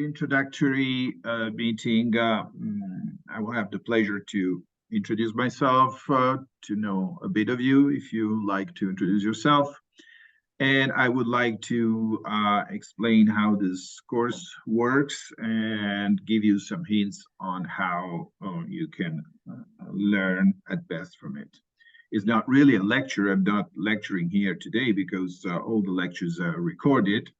introductory meeting. I will have the pleasure to introduce myself, to know a bit of you, if you like to introduce yourself. And I would like to explain how this course works and give you some hints on how you can learn at best from it. It's not really a lecture. I'm not lecturing here today because all the lectures are recorded.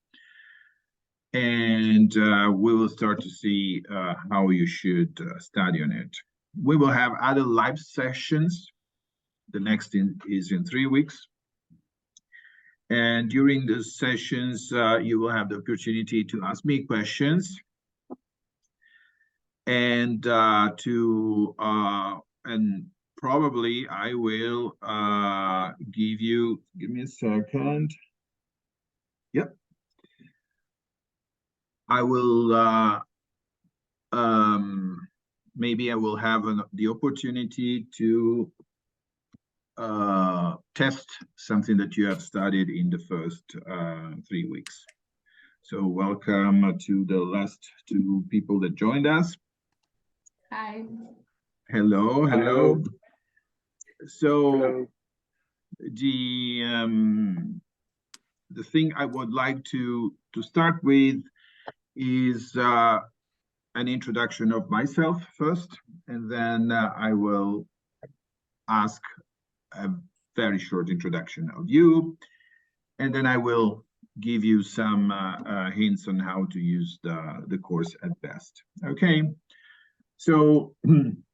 And we will start to see how you should study on it. We will have other live sessions. The next is in 3 weeks. And during the sessions, you will have the opportunity to ask me questions and and probably I will give me a second. Yep. I will, maybe I will have the opportunity to test something that you have studied in the first 3 weeks. So welcome to the last 2 people that joined us. Hi. Hello, hello. So Hello. the thing I would like to start with is an introduction of myself first, and then I will ask a very short introduction of you, and then I will give you some hints on how to use the course at best. Okay, so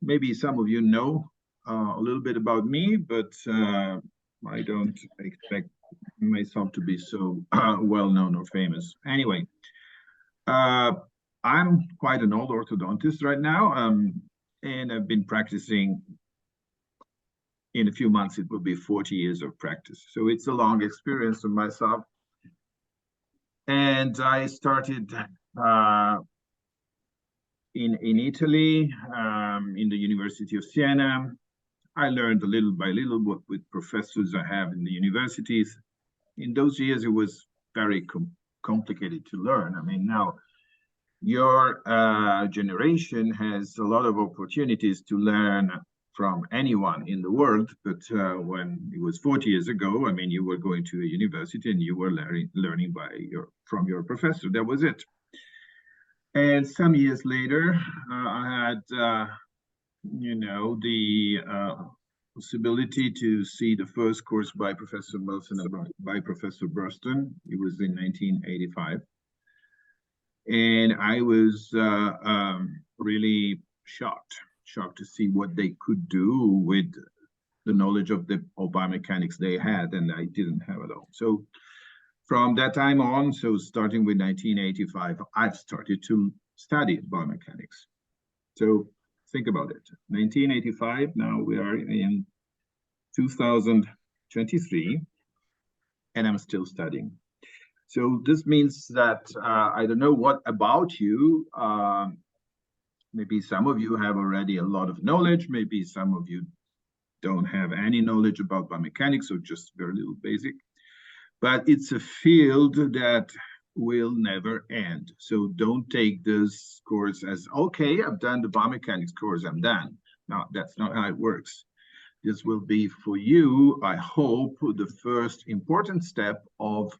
maybe some of you know a little bit about me, but I don't expect myself to be so well known or famous. Anyway, I'm quite an old orthodontist right now, and I've been practicing. In a few months, it will be 40 years of practice. So it's a long experience of myself. And I started in Italy, in the University of Siena. I learned little by little with professors I have in the universities. In those years, it was very complicated to learn. I mean, now your generation has a lot of opportunities to learn from anyone in the world, but when it was 40 years ago, I mean, you were going to a university and you were learning from your professor. That was it. And some years later, I had, the possibility to see the first course by Professor Wilson and by Professor Burston. It was in 1985. And I was really shocked to see what they could do with the knowledge of the biomechanics they had, and I didn't have at all. So from that time on, so starting with 1985, I've started to study biomechanics. So think about it, 1985, now we are in 2023, and I'm still studying. So this means that I don't know what about you, maybe some of you have already a lot of knowledge, maybe some of you don't have any knowledge about biomechanics or just very little basic, but it's a field that will never end. So don't take this course as, okay, I've done the biomechanics course, I'm done. No, that's not how it works. This will be for you, I hope, the first important step of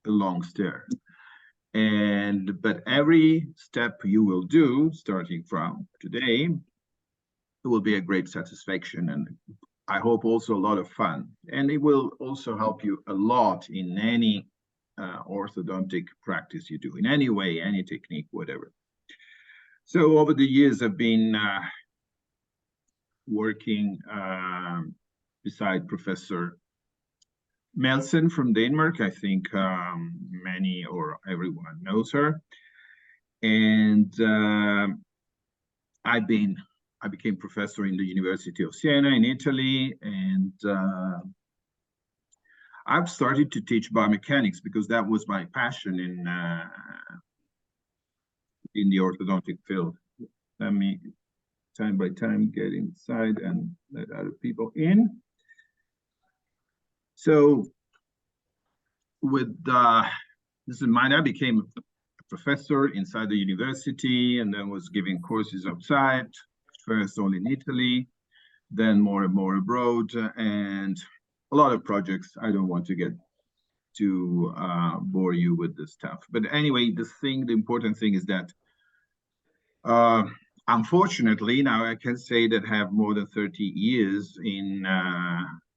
a long stair. But every step you will do, starting from today, it will be a great satisfaction, and I hope also a lot of fun. And it will also help you a lot in any orthodontic practice you do, in any way, any technique, whatever. So over the years, I've been working beside Professor Melsen from Denmark. I think many or everyone knows her. And I became professor in the University of Siena in Italy, and I've started to teach biomechanics because that was my passion in the orthodontic field. Let me time by time get inside and let other people in. So with this in mind, I became a professor inside the university, and then was giving courses outside, first only in Italy, then more and more abroad, and a lot of projects. I don't want to get to bore you with this stuff. But anyway, the important thing is that unfortunately, now I can say that I have more than 30 years in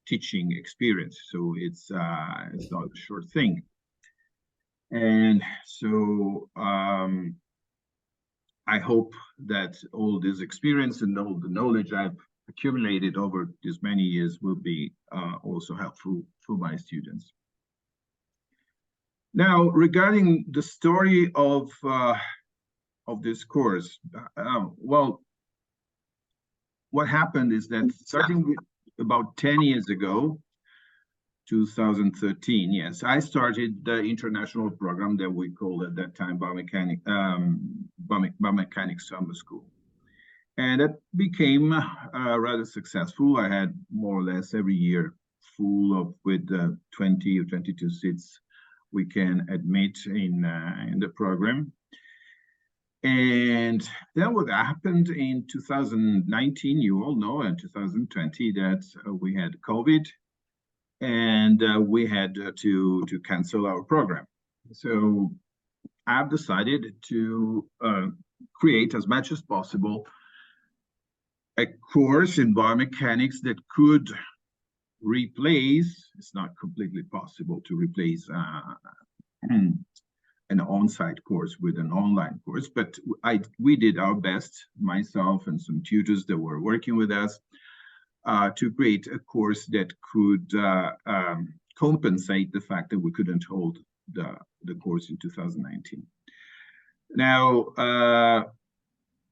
teaching experience. So it's not a short thing. And so I hope that all this experience and all the knowledge I've accumulated over these many years will be also helpful for my students. Now, regarding the story of this course, well, what happened is that starting about 10 years ago, 2013, yes, I started the international program that we called at that time Biomechanics Summer School. And it became rather successful. I had more or less every year full of with 20 or 22 seats we can admit in the program. And then what happened in 2019, you all know, and 2020, that we had COVID, and we had to cancel our program. So I've decided to create as much as possible a course in biomechanics that could replace, it's not completely possible to replace an on-site course with an online course, but we did our best, myself and some tutors that were working with us, to create a course that could compensate the fact that we couldn't hold the course in 2019. Now,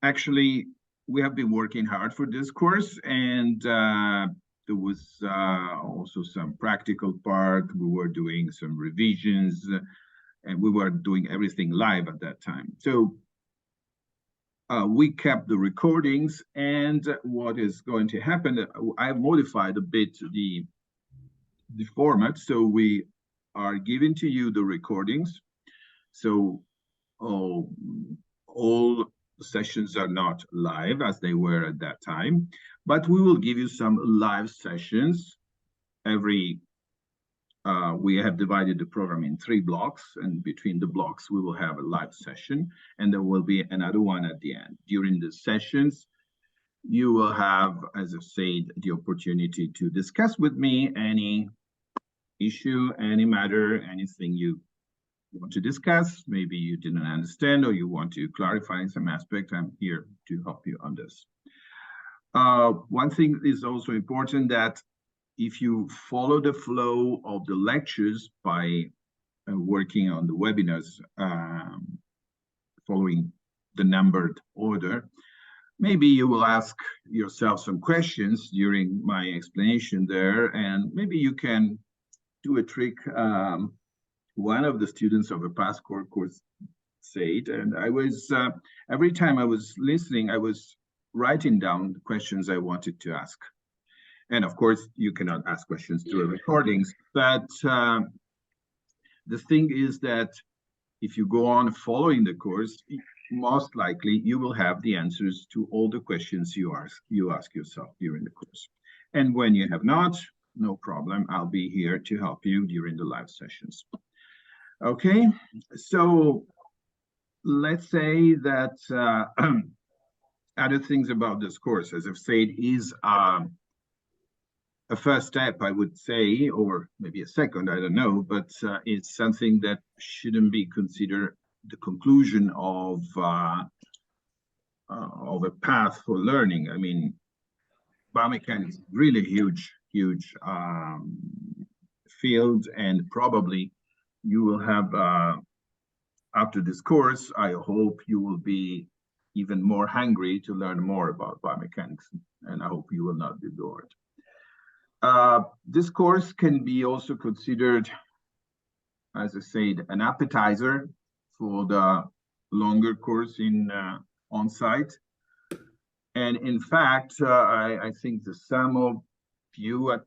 actually, we have been working hard for this course, and there was also some practical part. We were doing some revisions, and we were doing everything live at that time. So we kept the recordings, and what is going to happen, I've modified a bit the format. So we are giving to you the recordings. So all sessions are not live as they were at that time, but we will give you some live sessions every we have divided the program in 3 blocks, and between the blocks we will have a live session, and there will be another one at the end. During the sessions, you will have, as I said, the opportunity to discuss with me any issue, any matter, anything you want to discuss. Maybe you didn't understand or you want to clarify some aspect. I'm here to help you on this. One thing is also important, that if you follow the flow of the lectures by working on the webinars, following the numbered order, maybe you will ask yourself some questions during my explanation there, and maybe you can do a trick. One of the students of a past core course said, and I was, every time I was listening, I was writing down the questions I wanted to ask. And of course, you cannot ask questions through recordings, but the thing is that if you go on following the course, most likely you will have the answers to all the questions you ask yourself during the course. And when you have not, no problem, I'll be here to help you during the live sessions. Okay, so let's say that other things about this course, as I've said, is a first step, I would say, or maybe a second, I don't know, but it's something that shouldn't be considered the conclusion of a path for learning. I mean, biomechanics is really huge field, and probably you will have, after this course, I hope you will be even more hungry to learn more about biomechanics, and I hope you will not be bored. This course can be also considered, as I said, an appetizer for the longer course in on-site. And in fact, I think that some of you,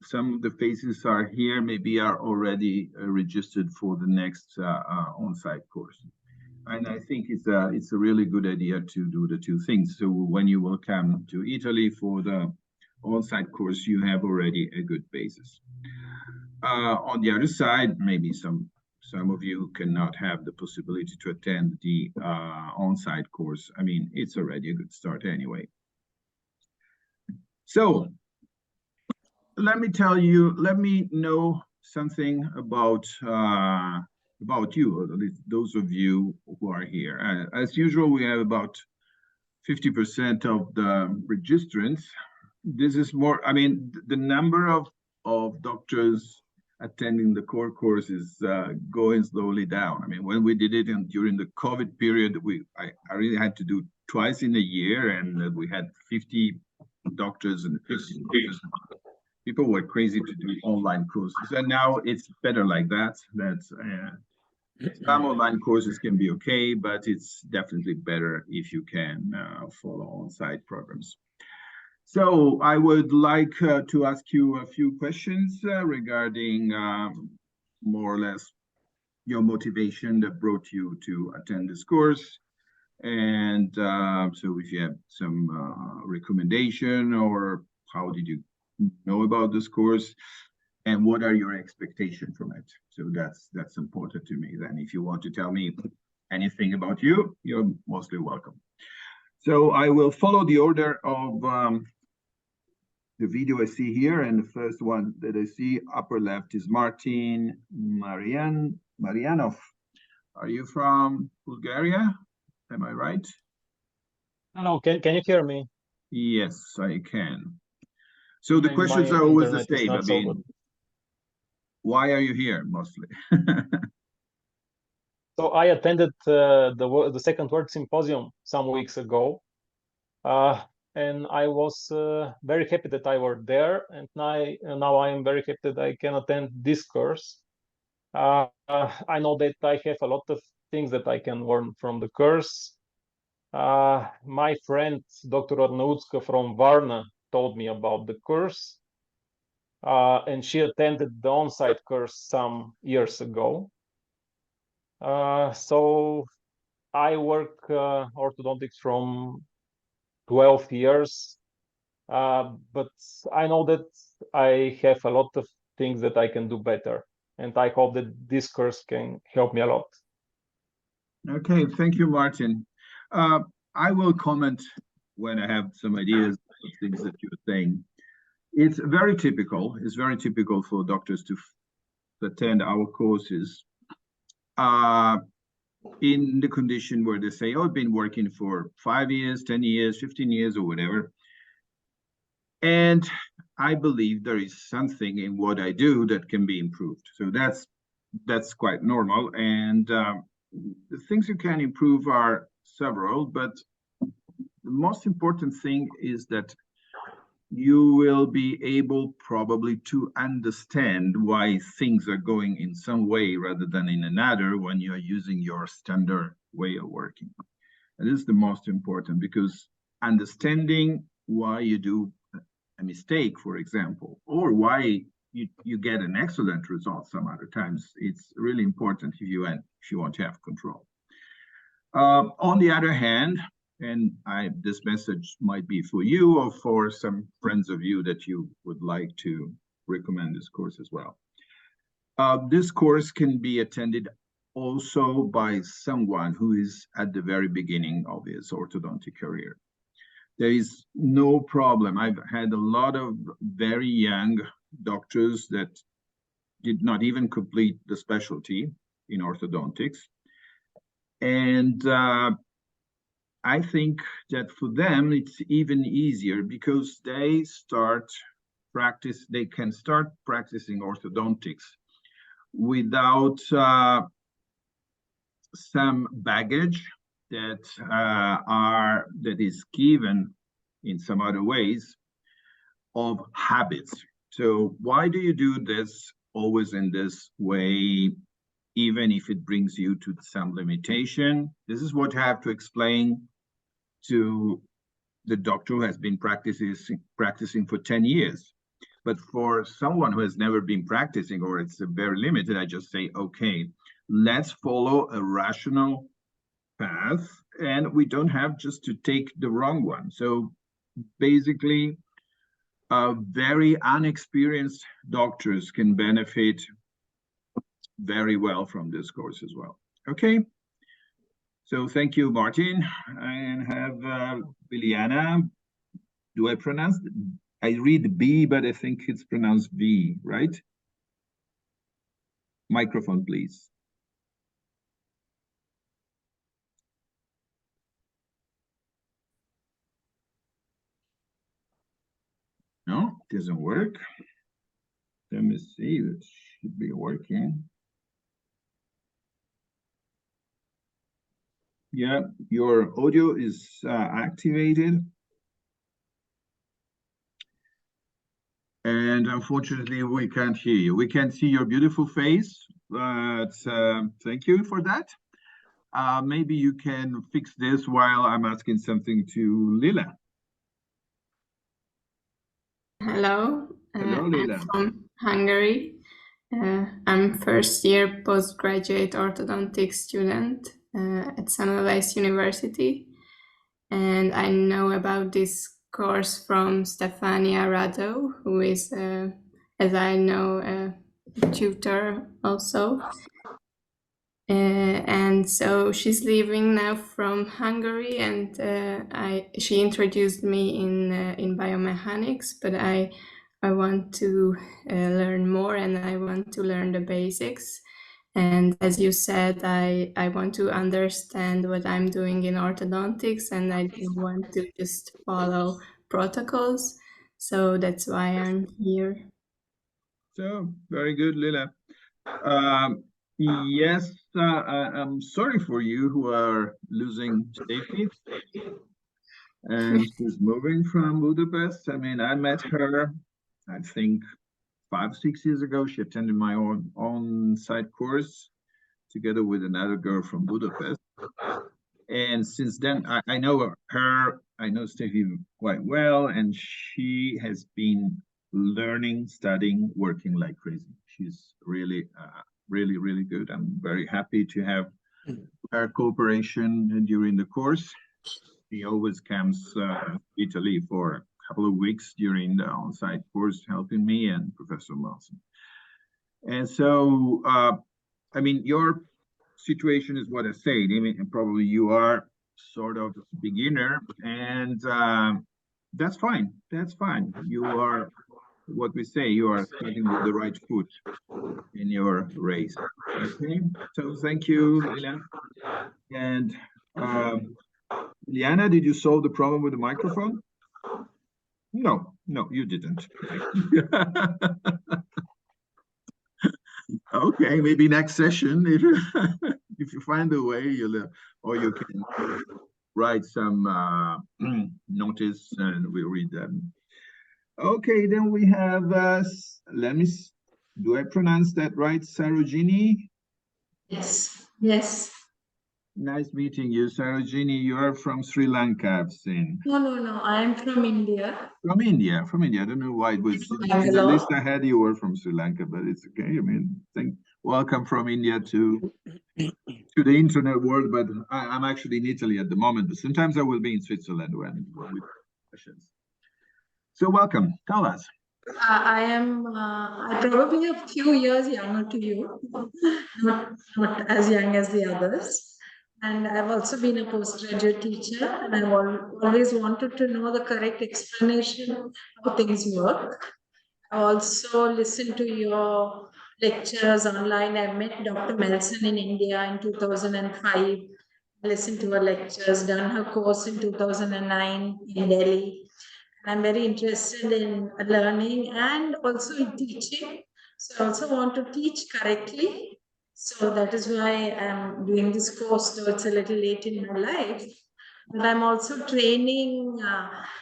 some of the faces are here, maybe are already registered for the next on-site course. And I think it's a really good idea to do the two things. So when you will come to Italy for the on-site course, you have already a good basis. On the other side, maybe some of you cannot have the possibility to attend the on-site course. I mean, it's already a good start anyway. So let me know something about you, or at least those of you who are here. As usual, we have about 50% of the registrants. This is more, I mean, the number of doctors attending the core course is going slowly down. I mean, when we did it during the COVID period, I really had to do twice in a year, and we had 50 doctors and 50 doctors. People were crazy to do online courses, and now it's better like that. Some online courses can be okay, but it's definitely better if you can follow on-site programs. So I would like to ask you a few questions regarding more or less your motivation that brought you to attend this course. And so if you have some recommendation, or how did you know about this course, and what are your expectations from it? So that's important to me. Then if you want to tell me anything about you, you're mostly welcome. So I will follow the order of the video I see here, and the first one that I see upper left is Martin Marianov. Are you from Bulgaria? Am I right? Hello, can you hear me? Yes, I can. So the questions are always the same. I mean, why are you here mostly? So I attended the Second World Symposium some weeks ago, and I was very happy that I were there, and now I am very happy that I can attend this course. I know that I have a lot of things that I can learn from the course. My friend, Dr. Arnautska from Varna, told me about the course, and she attended the on-site course some years ago. So I work orthodontics from 12 years, but I know that I have a lot of things that I can do better, and I hope that this course can help me a lot. Okay, thank you, Martin. I will comment when I have some ideas of things that you're saying. It's very typical. It's very typical for doctors to attend our courses in the condition where they say, oh, I've been working for 5 years, 10 years, 15 years, or whatever. And I believe there is something in what I do that can be improved. So that's quite normal. And the things you can improve are several, but the most important thing is that you will be able probably to understand why things are going in some way rather than in another when you're using your standard way of working. And this is the most important, because understanding why you do a mistake, for example, or why you get an excellent result some other times, it's really important if you want to have control. On the other hand, and this message might be for you or for some friends of you that you would like to recommend this course as well. This course can be attended also by someone who is at the very beginning of his orthodontic career. There is no problem. I've had a lot of very young doctors that did not even complete the specialty in orthodontics. And I think that for them, it's even easier because they can start practicing orthodontics without some baggage that is given in some other ways of habits. So why do you do this always in this way, even if it brings you to some limitation? This is what I have to explain to the doctor who has been practicing for 10 years. But for someone who has never been practicing, or it's very limited, I just say, okay, let's follow a rational path, and we don't have just to take the wrong one. So basically, very unexperienced doctors can benefit very well from this course as well. Okay. So thank you, Martin. And have Liliana. Do I pronounce? I read B, but I think it's pronounced V, right? Microphone, please. No, it doesn't work. Let me see. It should be working. Yeah, your audio is activated. And unfortunately, we can't hear you. We can't see your beautiful face, but thank you for that. Maybe you can fix this while I'm asking something to Lila. Hello. Hello, Lila. I'm from Hungary. I'm first year postgraduate orthodontic student at Semmelweis University. And I know about this course from Stefania Rado, who is, as I know, a tutor also. And so she's leaving now from Hungary, and she introduced me in biomechanics, but I want to learn more, and I want to learn the basics. And as you said, I want to understand what I'm doing in orthodontics, and I don't want to just follow protocols. So that's why I'm here. So very good, Lila. Yes, I'm sorry for you who are losing Steffi, and she's moving from Budapest. I mean, I met her, I think 5-6 years ago. She attended my own on-site course together with another girl from Budapest. And since then, I know her, I know Steffi quite well, and she has been learning, studying, working like crazy. She's really, really good. I'm very happy to have her cooperation during the course. She always comes to Italy for a couple of weeks during the on-site course, helping me and Professor Lawson. And so, I mean, your situation is what I said. I mean, probably you are sort of beginner, and that's fine. That's fine. You are what we say. You are starting with the right foot in your race. Okay. So thank you, Lila. And Liana, did you solve the problem with the microphone? No, you didn't. Okay, maybe next session, if if you find a way, you'll or you can write some notice and we'll read them. Okay, then we have let me. Do I pronounce that right, Sarojini? Yes. Yes. Nice meeting you, Sarojini. You are from Sri Lanka, I've seen. No. I am from India. From India. I don't know why it was in the list I had. You were from Sri Lanka, but it's okay. I mean, welcome from India to the internet world. But I'm actually in Italy at the moment. But sometimes I will be in Switzerland when we questions. So welcome. Tell us. I am. I probably a few years younger to you, not as young as the others. And I've also been a postgraduate teacher, and I've always wanted to know the correct explanation how things work. I also listened to your lectures online. I met Dr. Melson in India in 2005. Listened to her lectures, done her course in 2009 in Delhi. I'm very interested in learning and also in teaching. So I also want to teach correctly. So that is why I'm doing this course, though it's a little late in my life. But I'm also training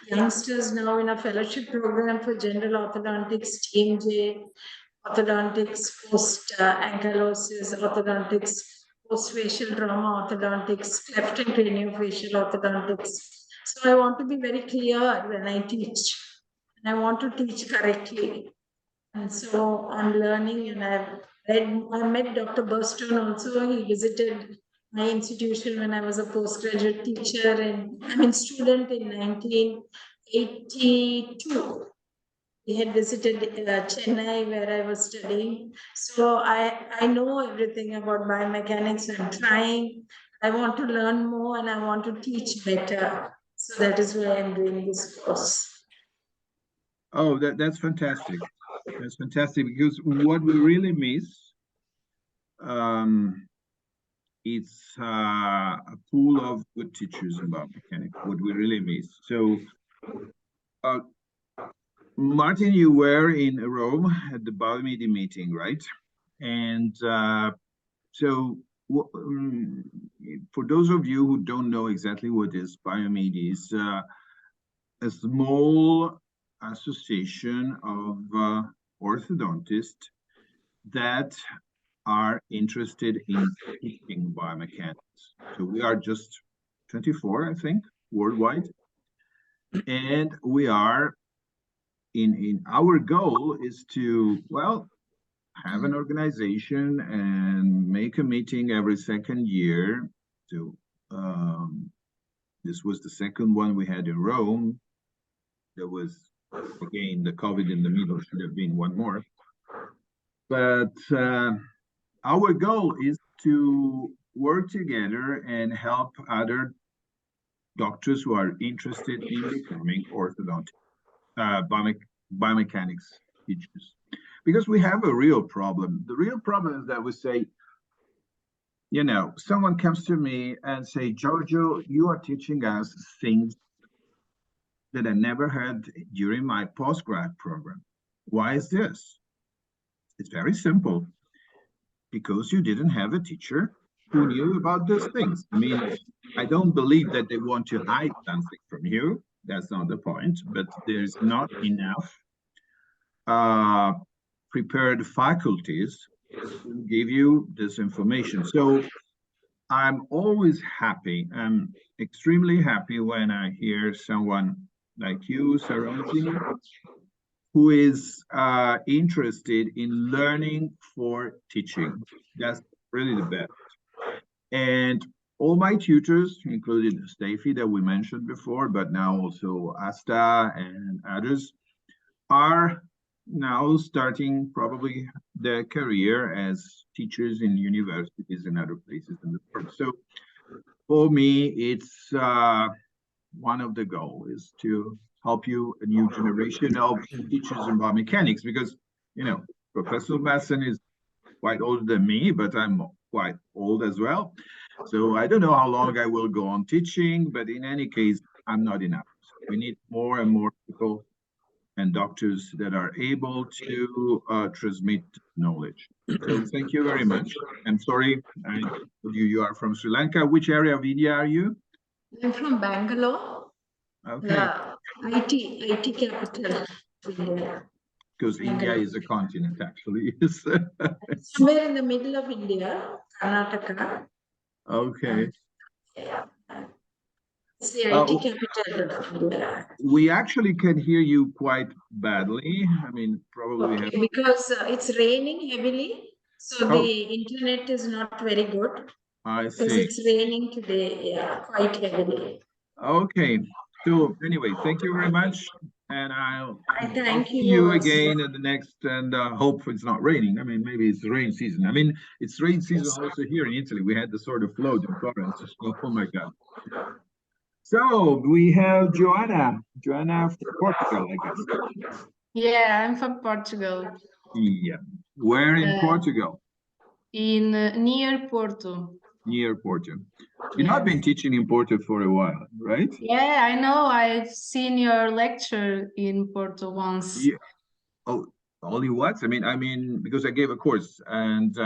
youngsters now in a fellowship program for general orthodontics, TMJ, orthodontics, post-ankylosis, orthodontics, post-facial trauma orthodontics, cleft and craniofacial orthodontics. So I want to be very clear when I teach. And I want to teach correctly. And so I'm learning, and I met Dr. Burstone also. He visited my institution when I was a postgraduate teacher and student in 1982. We had visited Chennai where I was studying. So I know everything about biomechanics. I'm trying. I want to learn more and I want to teach better. So that is why I'm doing this course. Oh, that's fantastic. That's fantastic, because what we really miss, it's a pool of good teachers in biomechanics, what we really miss. So, Martin, you were in Rome at the Biomedi meeting, right? And so, for those of you who don't know exactly what is Biomedi, is a small association of orthodontists that are interested in teaching biomechanics. So we are just 24, I think, worldwide. And we are in our goal is to, well, have an organization and make a meeting every second year. So this was the second one we had in Rome. There was, again, the COVID in the middle, should have been one more. But our goal is to work together and help other doctors who are interested in becoming orthodontic biomechanics teachers. Because we have a real problem. The real problem is that we say, you know, someone comes to me and say, Giorgio, you are teaching us things that I never had during my postgrad program. Why is this? It's very simple. Because you didn't have a teacher who knew about those things. I mean, I don't believe that they want to hide something from you. That's not the point, but there's not enough prepared faculties to give you this information. So I'm always happy. I'm extremely happy when I hear someone like you, Saranti, who is interested in learning for teaching. That's really the best. And all my tutors, including Steffi that we mentioned before, but now also Asta and others, are now starting probably their career as teachers in universities and other places in the world. So for me, it's one of the goals is to help you a new generation of teachers in biomechanics, because, you know, Professor Masson is quite older than me, but I'm quite old as well. So I don't know how long I will go on teaching, but in any case, I'm not enough. We need more and more people and doctors that are able to transmit knowledge. So thank you very much. I'm sorry, I told you are from Sri Lanka. Which area of India are you? I'm from Bangalore. Okay. IT capital of India. Because India is a continent, actually. Somewhere in the middle of India, Karnataka. Okay. It's the IT capital of India. We actually can hear you quite badly. I mean, probably we have... Because it's raining heavily, so the internet is not very good. I Because see. it's raining today, yeah, quite heavily. Okay. So anyway, thank you very much. And I'll see you again at the next, and hope it's not raining. I mean, maybe it's rain season. I mean, it's rain season also here in Italy. We had the sort of flood in Florence. Oh my God. So we have Joanna from Portugal, I guess. Yeah, I'm from Portugal. Yeah. Where in Portugal? In near Porto. Near Porto. You've not been teaching in Porto for a while, right? Yeah, I know. I've seen your lecture in Porto once. Yeah. Oh, only once? I mean, because I gave a course and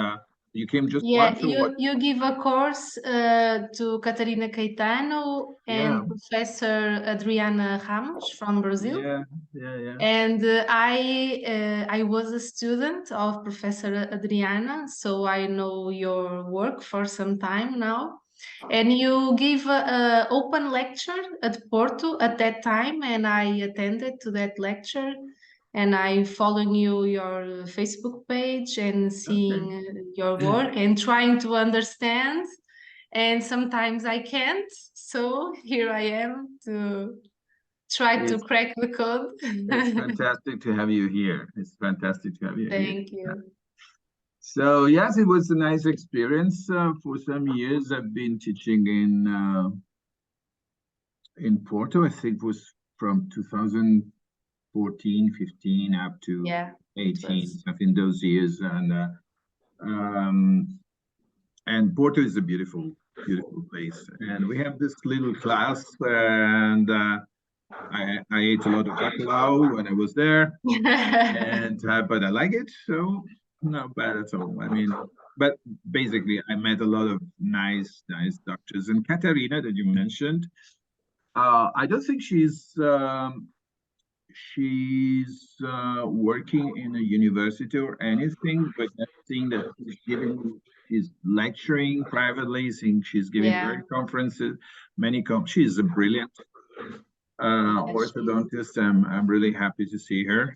you came just once or what? You give a course to Catarina Caetano and Professor Adriana Ramos from Brazil. Yeah. And I was a student of Professor Adriana, so I know your work for some time now. And you give an open lecture at Porto at that time, and I attended to that lecture. And I'm following your Facebook page and seeing your work and trying to understand. and sometimes I can't. So here I am to try to crack the code. It's fantastic to have you here. It's fantastic to have you here. Thank you. So yes, it was a nice experience. For some years, I've been teaching in Porto. I think it was from 2014, 15 up to 18, something those years. And Porto is a beautiful, beautiful place. And we have this little class, and I ate a lot of bacalhau when I was there, and but I like it, so not bad at all. I mean, but basically, I met a lot of nice doctors. And Katarina, that you mentioned, I don't think she's working in a university or anything, but I've seen that she's lecturing privately, seeing she's giving very conferences, she's a brilliant orthodontist. I'm really happy to see her.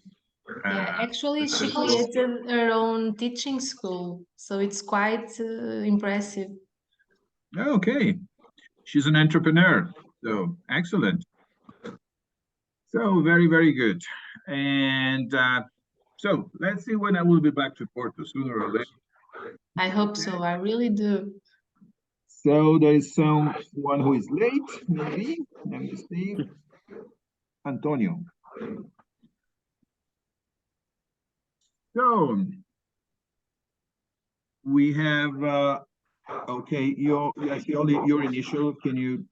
Actually, she created her own teaching school, so it's quite impressive. Okay, she's an entrepreneur, so excellent. So very, very good. And so let's see when I will be back to Porto, sooner or later. I hope so. I really do. So there is someone who is late, maybe. Let me see. Antonio. So we have okay, I see only your initial. Can you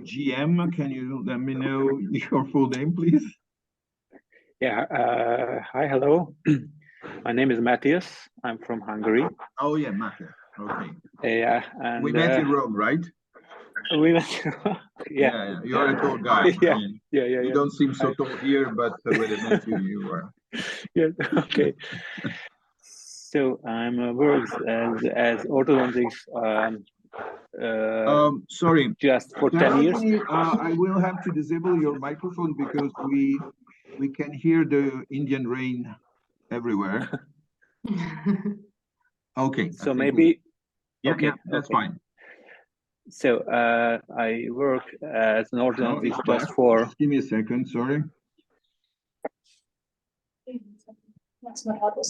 GM? Can you let me know your full name, please? Yeah. Hi. Hello. My name is Matthias. I'm from Hungary. Oh yeah, Matthias. Okay. Yeah. And we met in Rome, right? We met. Yeah. You're a tall guy. Yeah. I mean, Yeah. You don't seem so tall here, but when I met you, you were. Yeah. Okay. So I'm works as orthodontics. Sorry, just for 10 years. I will have to disable your microphone because we can hear the Indian rain everywhere. Okay. So maybe. Yeah, that's fine. So I work as an orthodontist just for. Just give me a second. Sorry.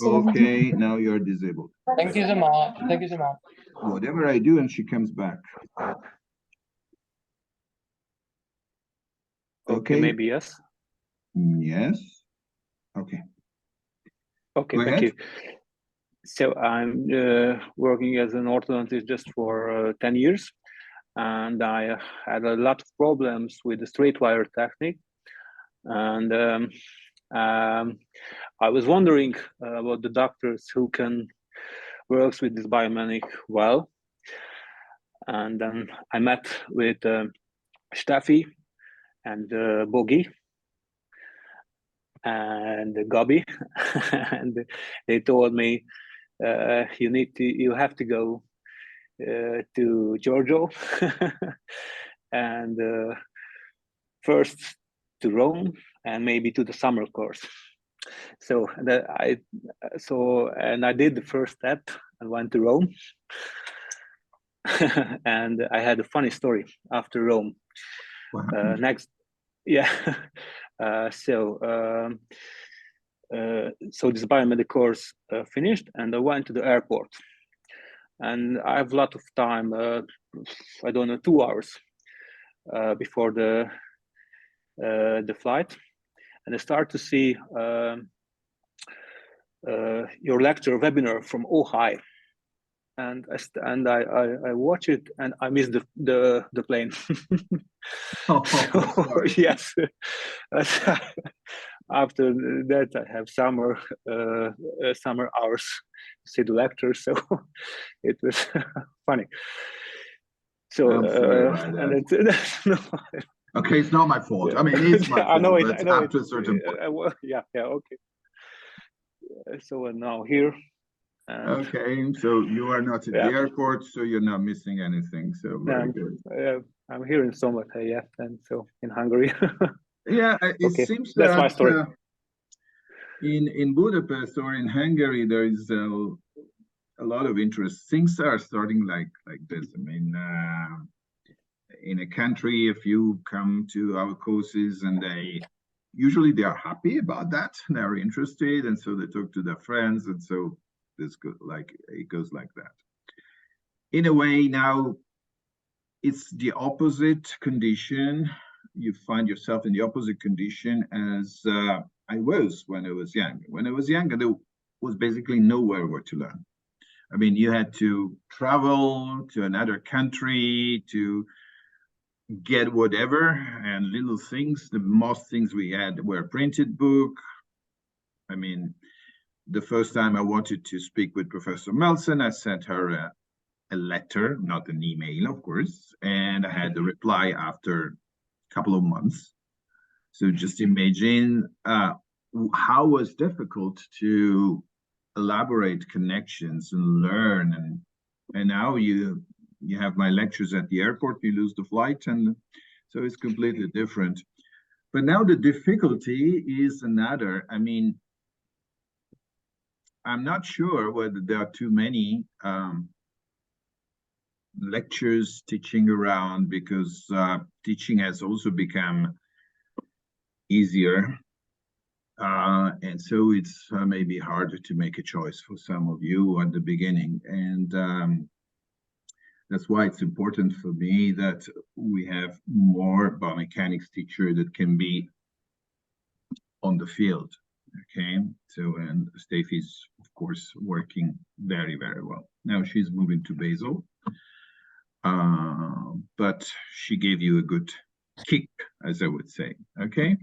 Okay, now you're disabled. Thank you so much. Thank you so much. Whatever I do, and she comes back. Okay, maybe yes. Yes. Okay. Okay, thank you. So I'm working as an orthodontist just for 10 years, and I had a lot of problems with the straight wire technique, and I was wondering about the doctors who can work with this biomechanic well, and then I met with Steffi and Bogi and Gabi, and they told me you have to go to Giorgio and first to Rome and maybe to the summer course. So I did the first step and went to Rome. And I had a funny story after Rome. So this biomedical course finished, and I went to the airport, and I have a lot of time. I don't know, 2 hours before the flight, and I start to see your lecture webinar from Ohio, and I watch it, and I miss the plane. Yes. After that, I have summer hours to see the lecture, so it was funny. So and it's no. Okay, it's not my fault. I mean, it's my fault. I know up to a certain point. Yeah. Okay. So now here. Okay, so you are not at the airport, so you're not missing anything. So very good. I'm here in Szombathely, yes, and so in Hungary. Yeah, it seems that's my story. In Budapest or in Hungary, there is a lot of interest. Things are starting like this. I mean, in a country, if you come to our courses and usually they are happy about that, they're interested, and so they talk to their friends, and so it goes like that. In a way, now it's the opposite condition. You find yourself in the opposite condition as I was when I was young. When I was young, there was basically nowhere where to learn. I mean, you had to travel to another country to get whatever, and little things. The most things we had were a printed book. I mean, the first time I wanted to speak with Professor Melson, I sent her a letter, not an email, of course, and I had the reply after a couple of months. So just imagine how it was difficult to elaborate connections and learn, and now you have my lectures at the airport, you lose the flight, and so it's completely different. But now the difficulty is another. I mean, I'm not sure whether there are too many lectures teaching around, because teaching has also become easier. And so it's maybe harder to make a choice for some of you at the beginning. And that's why it's important for me that we have more biomechanics teachers that can be on the field. Okay, so, and Steffi's, of course, working very, very well. Now she's moving to Basel, but she gave you a good kick, as I would say. Okay.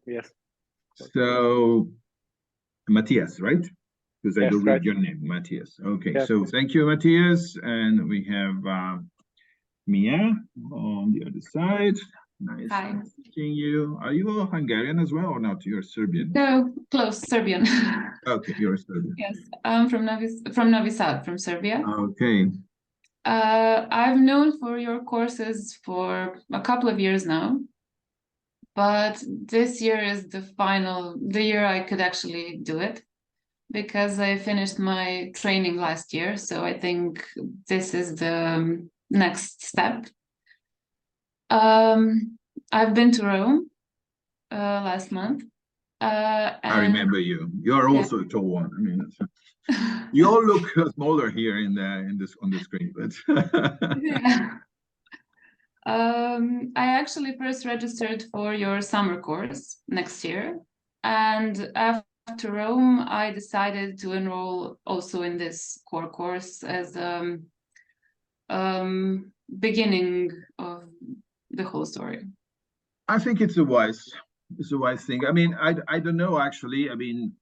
Yes. So, Matthias, right? Because I don't read your name, Matthias. Okay, yes. So thank you, Matthias. And we have Mia on the other side. Nice seeing you. Are you Hungarian as well or not? You're Serbian. No, close, Serbian. Okay, you're Serbian. Yes, I'm from Novi Sad, from Serbia. Okay. I've known for your courses for a couple of years now, but this year is the year I could actually do it, because I finished my training last year. So I think this is the next step. I've been to Rome last month. I remember you. You're also a tall one. I mean, you all look smaller here on the screen, but yeah. I actually first registered for your summer course next year, and after Rome, I decided to enroll also in this core course as beginning of the whole story. I think it's a wise thing. I mean, I don't know actually. I mean,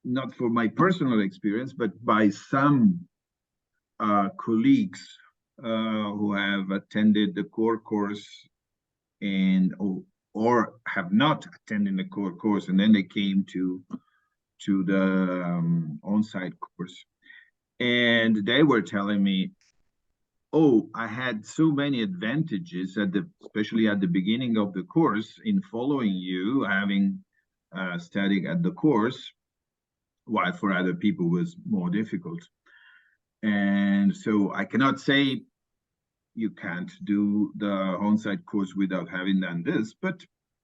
not for my personal experience, but by some colleagues who have attended the core course and or have not attended the core course, and then they came to the on-site course, and they were telling me, oh, I had so many advantages especially at the beginning of the course in following you, having studied at the course, while for other people was more difficult. And so I cannot say you can't do the on-site course without having done this, but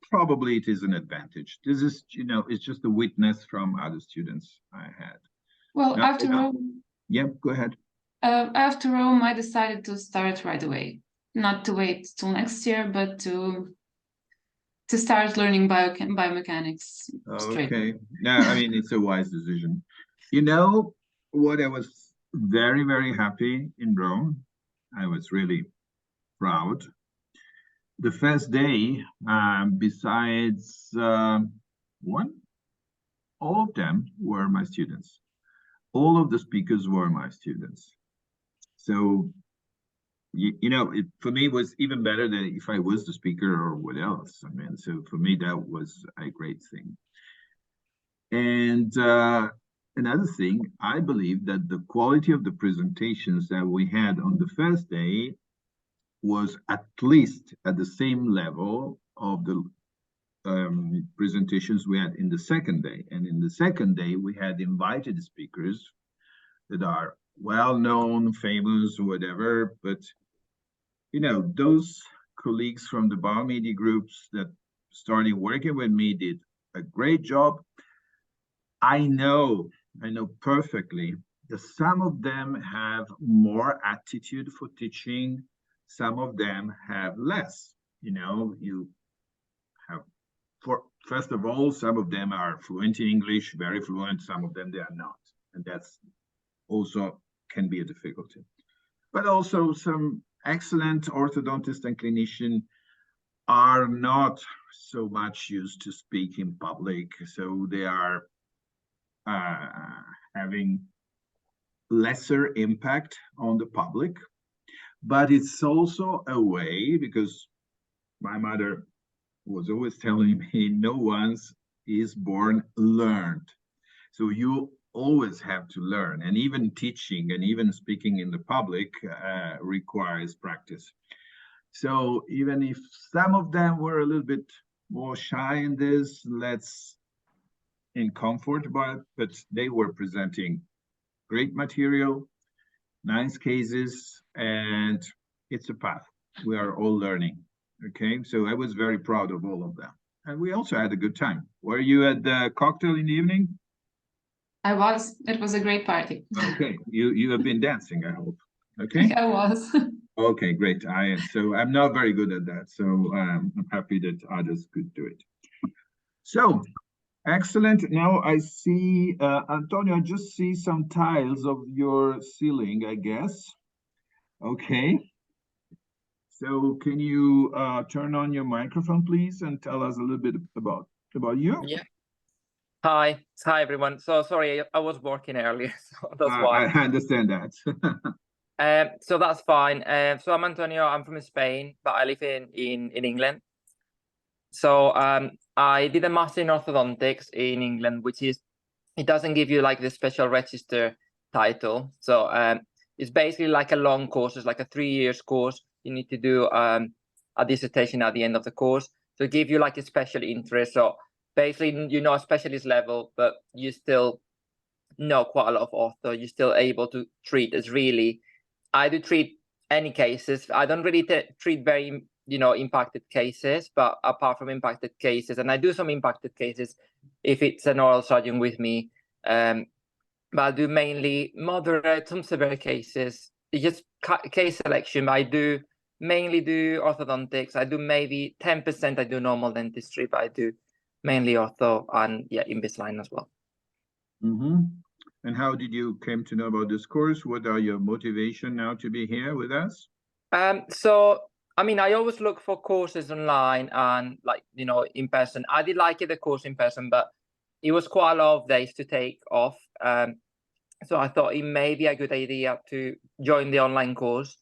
probably it is an advantage. This is, it's just a witness from other students I had. Well, now, after Rome. Yeah, go ahead. After Rome, I decided to start right away, not to wait till next year, but to start learning biomechanics straight. Okay. No, I mean, it's a wise decision. You know what? I was very, very happy in Rome. I was really proud. The first day, besides one, all of them were my students. All of the speakers were my students. So, for me, it was even better than if I was the speaker or what else. I mean, so for me, that was a great thing. And another thing, I believe that the quality of the presentations that we had on the first day was at least at the same level of the presentations we had in the second day. And in the second day, we had invited speakers that are well-known, famous, whatever. But, you know, those colleagues from the biomedia groups that started working with me did a great job. I know perfectly that some of them have more attitude for teaching, some of them have less. You know, you have, first of all, some of them are fluent in English, very fluent, some of them they are not. And that's also can be a difficulty. But also some excellent orthodontists and clinicians are not so much used to speak in public, so they are having lesser impact on the public. But it's also a way, because my mother was always telling me, no one is born learned. So you always have to learn, and even teaching and even speaking in the public requires practice. So even if some of them were a little bit more shy in this, in comfort, but they were presenting great material, nice cases, and it's a path. We are all learning. Okay, so I was very proud of all of them. And we also had a good time. Were you at the cocktail in the evening? I was. It was a great party. Okay, you have been dancing, I hope. Okay. I was. Okay, great. So I'm not very good at that, so I'm happy that others could do it. So excellent. Now I see, Antonio, I just see some tiles of your ceiling, I guess. Okay. So can you turn on your microphone, please, and tell us a little bit about you? Yeah. Hi everyone. So sorry, I was working earlier, so that's why. I understand that. So that's fine. So I'm Antonio. I'm from Spain, but I live in England. So I did a master in orthodontics in England, which is, it doesn't give you like the special register title. So it's basically like a long course. It's like a 3 years course. You need to do a dissertation at the end of the course to give you like a special interest. So basically, you know, a specialist level, but you still know quite a lot of ortho. You're still able to treat as really. I do treat any cases. I don't really treat very, you know, impacted cases, but apart from impacted cases, and I do some impacted cases if it's an oral surgeon with me, but I do mainly moderate, some severe cases. It's just case selection. I do mainly do orthodontics. I do maybe 10% I do normal dentistry, but I do mainly ortho and yeah, Invisalign as well. Mm-hmm. And how did you came to know about this course? What are your motivation now to be here with us? So I mean, I always look for courses online and like, you know, in person. I did like the course in person, but it was quite a lot of days to take off. So I thought it may be a good idea to join the online course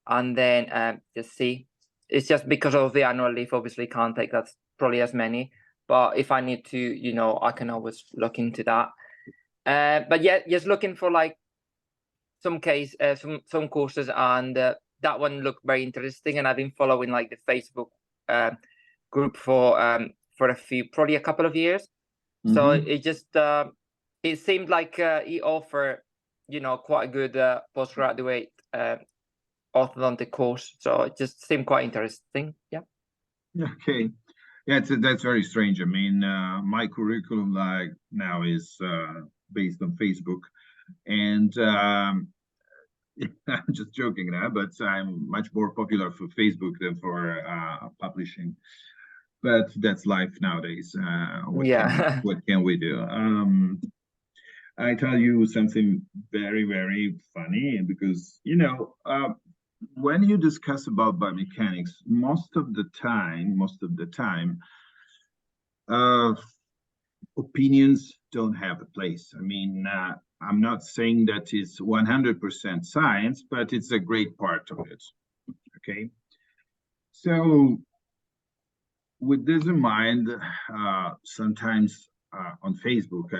and then just see. It's just because of the annual leave, obviously can't take that probably as many. But if I need to, you know, I can always look into that. But yeah, just looking for like some courses, and that one looked very interesting. And I've been following like the Facebook group for probably a couple of years. Mm-hmm. So it just it seemed like he offered, you know, quite a good postgraduate orthodontic course. So it just seemed quite interesting. Yeah. Okay. Yeah, that's very strange. I mean, my curriculum like now is based on Facebook, and I'm just joking now, but I'm much more popular for Facebook than for publishing. But that's life nowadays. What can we do? I tell you something very, very funny, because you know, when you discuss about biomechanics, most of the time, opinions don't have a place. I mean, I'm not saying that it's 100% science, but it's a great part of it. Okay, so with this in mind, sometimes on Facebook,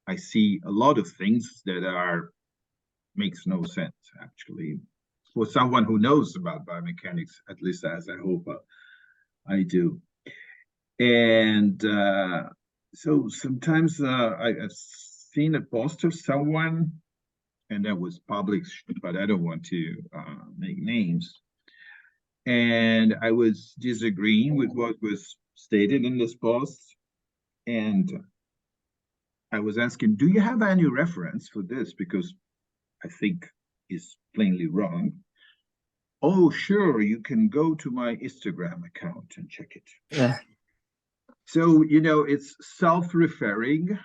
I see a lot of things that makes no sense actually for someone who knows about biomechanics, at least as I hope. I do. And so sometimes I've seen a post of someone, and that was published, but I don't want to make names. And I was disagreeing with what was stated in this post. And I was asking, do you have any reference for this? Because I think it's plainly wrong. Oh, sure, you can go to my Instagram account and check it. Yeah. So, you know, it's self-referring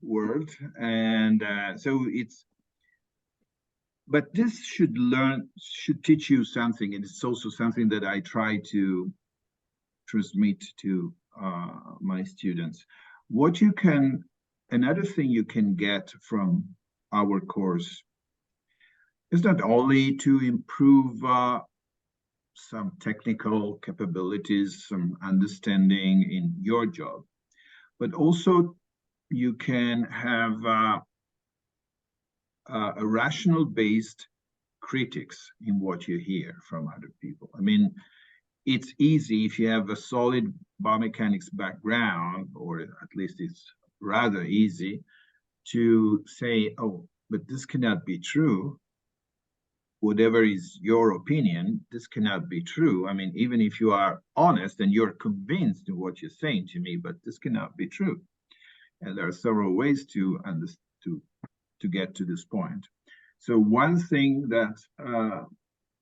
word. And so it's, but this should teach you something. And it's also something that I try to transmit to my students. What you can, another thing you can get from our course is not only to improve some technical capabilities, some understanding in your job, but also you can have a rational-based critics in what you hear from other people. I mean, it's easy if you have a solid biomechanics background, or at least it's rather easy to say, oh, but this cannot be true. Whatever is your opinion, this cannot be true. I mean, even if you are honest and you're convinced of what you're saying to me, but this cannot be true. And there are several ways to get to this point. So one thing that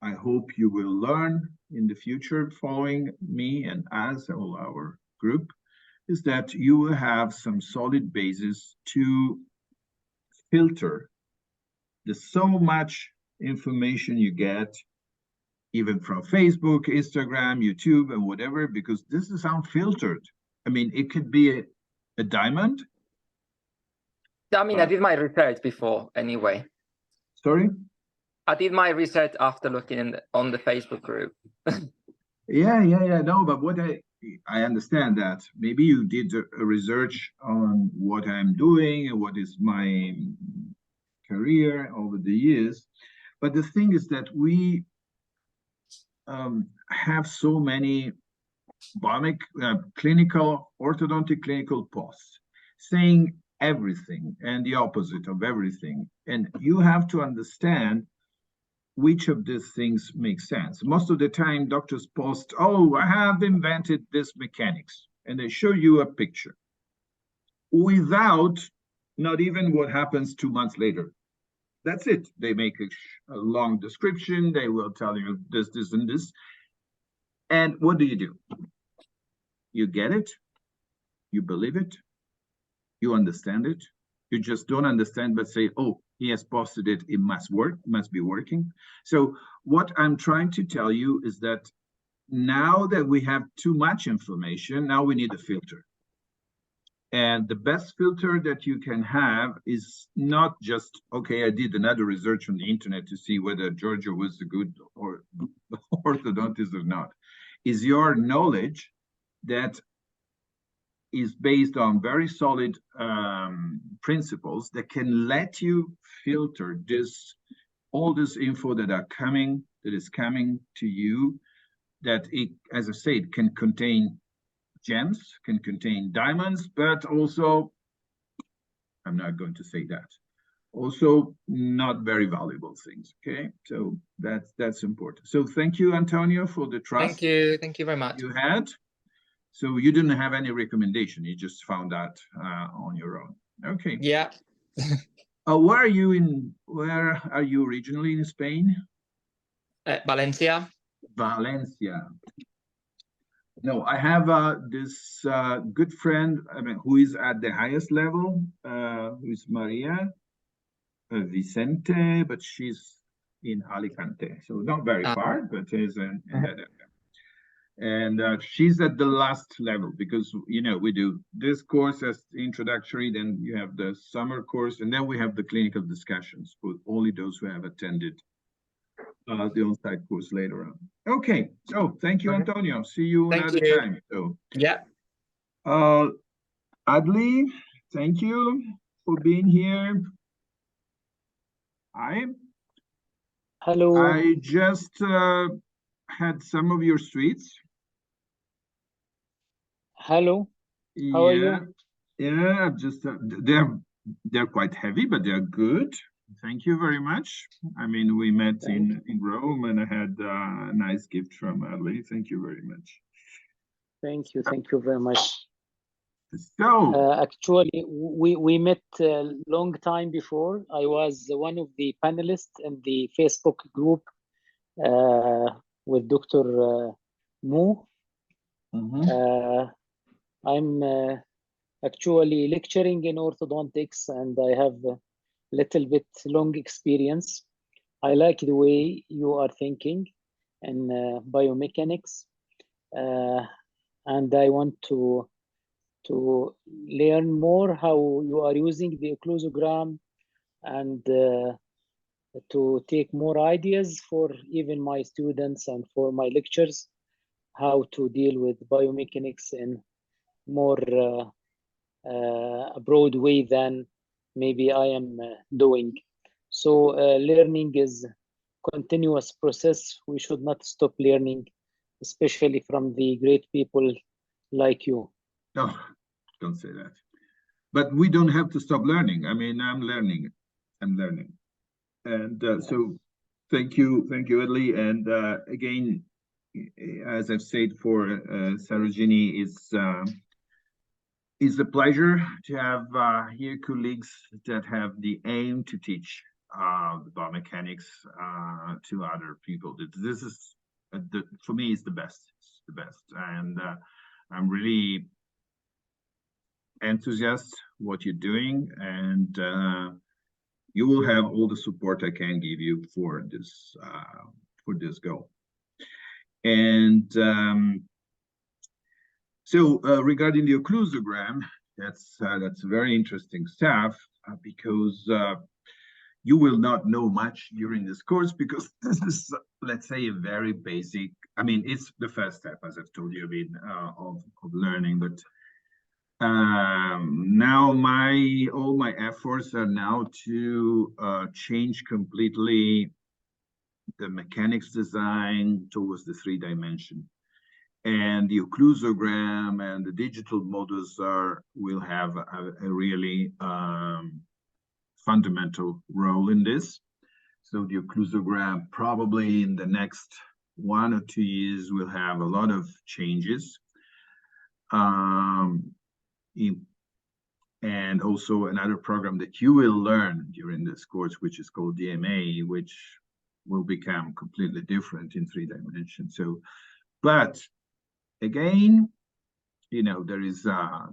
I hope you will learn in the future following me and as all our group is that you will have some solid basis to filter the so much information you get, even from Facebook, Instagram, YouTube, and whatever, because this is unfiltered. I mean, it could be a diamond. I mean, I did my research before anyway. Sorry? I did my research after looking on the Facebook group. Yeah. No, but what I understand that maybe you did a research on what I'm doing and what is my career over the years. But the thing is that we have so many clinical, orthodontic clinical posts saying everything and the opposite of everything. And you have to understand which of these things make sense. Most of the time, doctors post, oh, I have invented this mechanics, and they show you a picture without not even what happens 2 months later. That's it. They make a long description. They will tell you this, this, and this. And what do? You get it, you believe it, you understand it. You just don't understand, but say, oh, he has posted it, it must work, must be working. So what I'm trying to tell you is that now that we have too much information, now we need a filter. And the best filter that you can have is not just, okay, I did another research on the internet to see whether Giorgio was a good or orthodontist or not. Is your knowledge that is based on very solid principles that can let you filter all this info that is coming to you, that it, as I said, can contain gems, can contain diamonds, but also, I'm not going to say that, also not very valuable things. Okay, so that's important. So thank you, Antonio, for the trust. Thank you very much. You had. So you didn't have any recommendation, you just found that on your own. Okay. Yeah. Where are you originally in Spain? Valencia. Valencia. No, I have this good friend, I mean, who is at the highest level, who is Maria Vicente, but she's in Alicante, so not very far, but is in that area. And she's at the last level because, you know, we do this course as introductory, then you have the summer course, and then we have the clinical discussions for only those who have attended the on-site course later on. Okay, so thank you, Antonio. See you another time. So yeah. Adli, thank you for being here. Hello. I just had some of your streets. Hello. How are you? Yeah, just they're quite heavy, but they're good. Thank you very much. I mean, we met in Rome, and I had a nice gift from Ali. Thank you very much. Thank you very much. So actually, we met a long time before. I was one of the panelists in the Facebook group with Dr. Mu. I'm actually lecturing in orthodontics, and I have a little bit long experience. I like the way you are thinking in biomechanics, and I want to learn more how you are using the occlusogram, and to take more ideas for even my students and for my lectures, how to deal with biomechanics in more a broad way than maybe I am doing. So learning is continuous process. We should not stop learning, especially from the great people like you. No, don't say that. But we don't have to stop learning. I mean, I'm learning. And so thank you, Adli. And again, as I've said for Sarojini, it's a pleasure to have here colleagues that have the aim to teach the biomechanics to other people. This is, for me, is the best. It's the best. And I'm really enthusiastic what you're doing, and you will have all the support I can give you for this goal. And so regarding the occlusogram, that's very interesting stuff because you will not know much during this course, because this is, let's say, a very basic. I mean, it's the first step, as I've told you, of learning, but now all my efforts are now to change completely the mechanics design towards the 3-dimension, and the occlusogram and the digital models will have a really fundamental role in this. So the occlusogram probably in the next 1 or 2 years will have a lot of changes. And also another program that you will learn during this course, which is called DMA, which will become completely different in 3 dimensions. So, but again, you know, there is a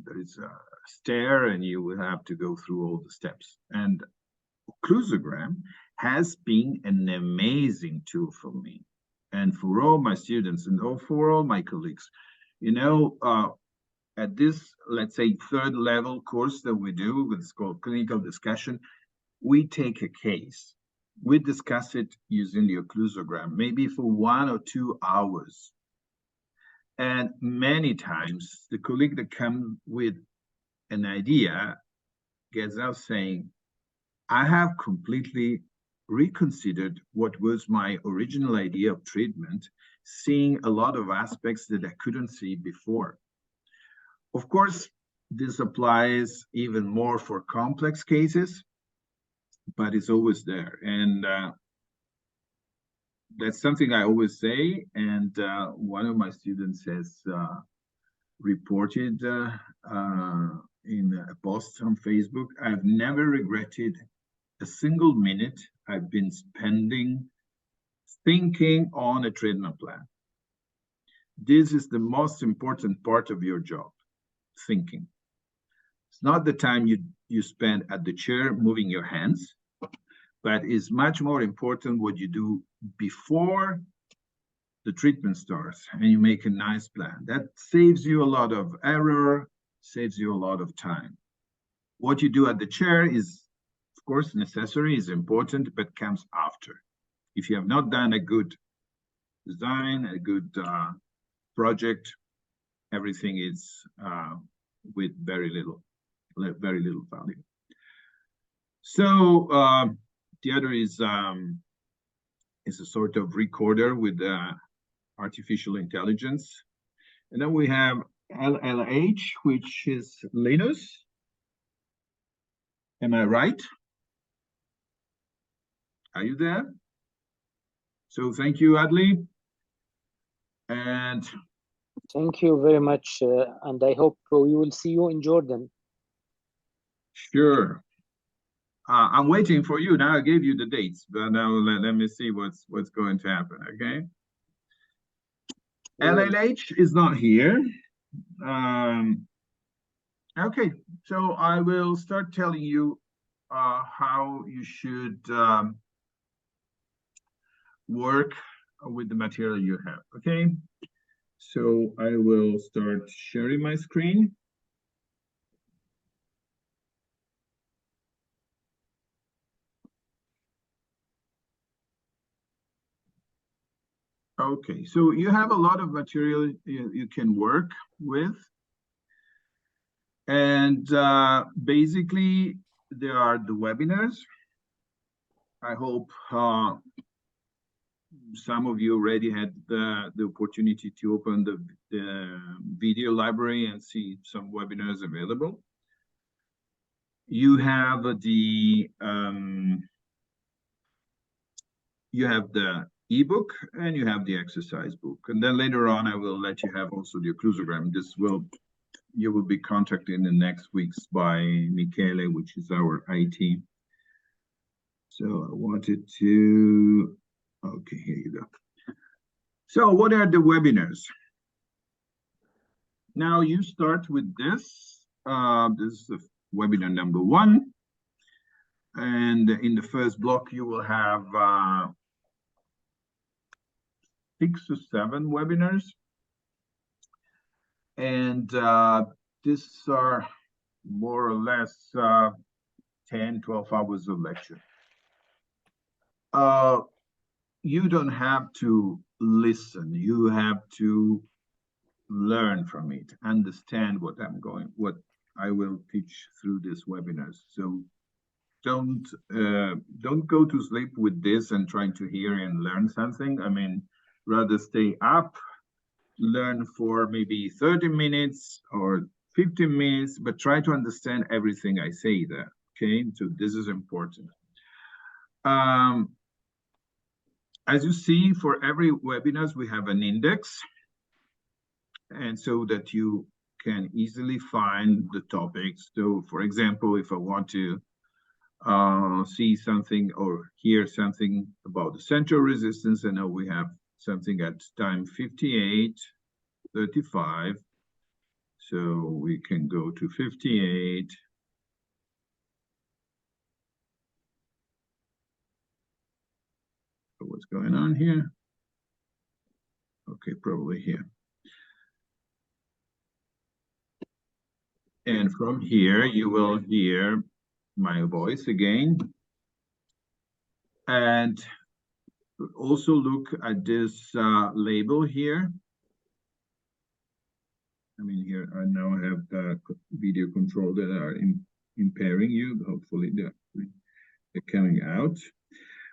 stair, and you will have to go through all the steps. And occlusogram has been an amazing tool for me, and for all my students, and for all my colleagues. You know, at this, let's say, 3rd level course that we do, it's called clinical discussion, we take a case. We discuss it using the occlusogram, maybe for 1 or 2 hours. And many times, the colleague that comes with an idea gets out saying, I have completely reconsidered what was my original idea of treatment, seeing a lot of aspects that I couldn't see before. Of course, this applies even more for complex cases, but it's always there. And that's something I always say. And one of my students has reported in a post on Facebook, I've never regretted a single minute I've been spending thinking on a treatment plan. This is the most important part of your job. Thinking. It's not the time you spend at the chair moving your hands, but it's much more important what you do before the treatment starts, and you make a nice plan. That saves you a lot of error, saves you a lot of time. What you do at the chair is, of course, necessary, is important, but comes after. If you have not done a good design, a good project, everything is with very little value. So the other is a sort of recorder with artificial intelligence, and then we have LLH, which is Linus. Am I right? Are you there? So thank you, Adli. And thank you very much. And I hope we will see you in Jordan. sure. I'm waiting for you. Now I gave you the dates, but now let me see what's going to happen, okay? LLH is not here. Okay, so I will start telling you how you should work with the material you have, okay? So I will start sharing my screen. Okay, so you have a lot of material you can work with. And basically, there are the webinars. I hope some of you already had the opportunity to open the video library and see some webinars available. You have the ebook and you have the exercise book. And then later on, I will let you have also the occlusogram. You will be contacted in the next weeks by Michele, which is our IT. So I wanted to, okay, here you go. So what are the webinars? Now you start with this. This is the webinar number 1. And in the first block, you will have 6 or 7 webinars. And these are more or less 10, 12 hours of lecture. You don't have to listen. You have to learn from it, understand what I will teach through these webinars. So don't go to sleep with this and trying to hear and learn something. I mean, rather stay up, learn for maybe 30 minutes or 15 minutes, but try to understand everything I say there, okay? So this is important. As you see, for every webinars, we have an index, and so that you can easily find the topics. So for example, if I want to see something or hear something about the central resistance, I know we have something at time 58, 35. So we can go to 58. So what's going on here? Okay, probably here. And from here, you will hear my voice again. And also look at this label here. I mean, here I now have the video control that are impairing you. Hopefully they're coming out.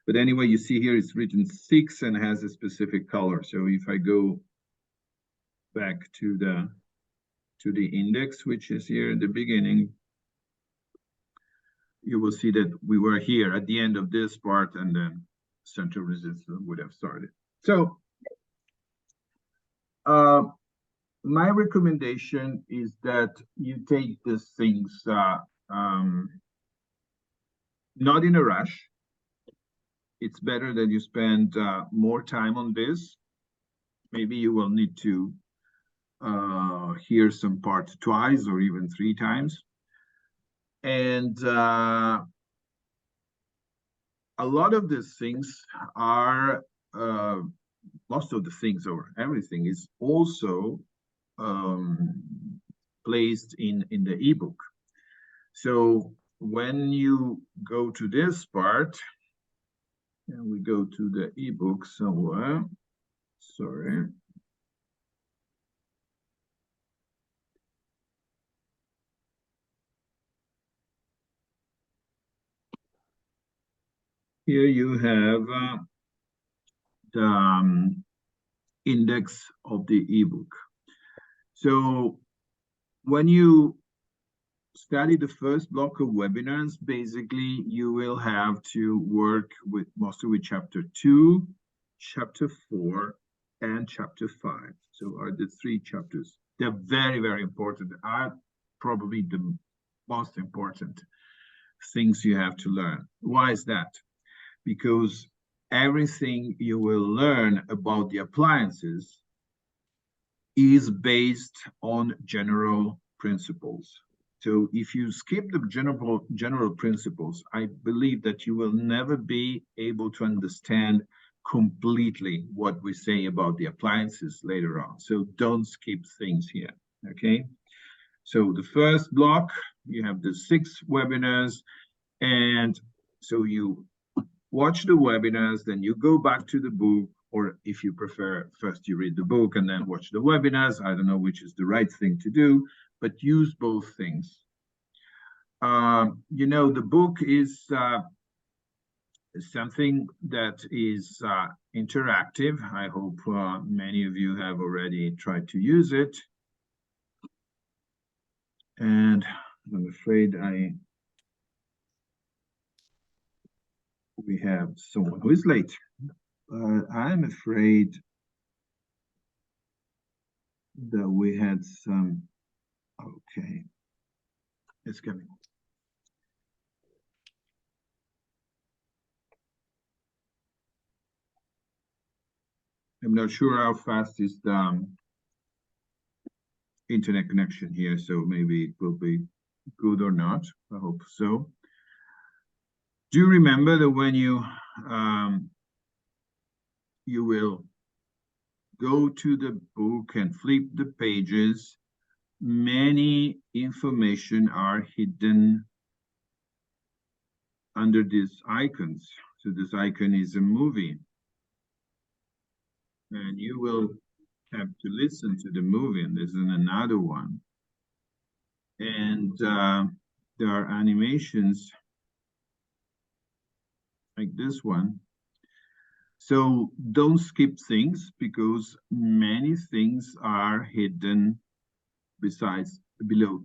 But anyway, you see here it's written 6 and has a specific color. So if I go back to the index, which is here at the beginning, you will see that we were here at the end of this part, and then central resistance would have started. So my recommendation is that you take these things not in a rush. It's better that you spend more time on this. Maybe you will need to hear some part twice or even 3 times. And a lot of these things are, most of the things or everything is also placed in the ebook. So when you go to this part, and we go to the ebook somewhere, sorry. Here you have the index of the ebook. So when you study the first block of webinars, basically you will have to work with mostly with chapter 2, chapter 4, and chapter 5. So are the 3 chapters. They're very, very important. Are probably the most important things you have to learn. Why is that? Because everything you will learn about the appliances is based on general principles. So if you skip the general principles, I believe that you will never be able to understand completely what we say about the appliances later on. So don't skip things here, okay? So the first block, you have the 6 webinars, and so you watch the webinars, then you go back to the book, or if you prefer, first you read the book and then watch the webinars. I don't know which is the right thing to do, but use both things. You know, the book is something that is interactive. I hope many of you have already tried to use it. And I'm afraid we have someone who is late. I'm afraid that we had some, okay, it's coming. I'm not sure how fast is the internet connection here, so maybe it will be good or not. I hope so. Do remember that when you you will go to the book and flip the pages, many information are hidden under these icons. So this icon is a movie, and you will have to listen to the movie, and there's another one. And there are animations like this one. So don't skip things, because many things are hidden besides below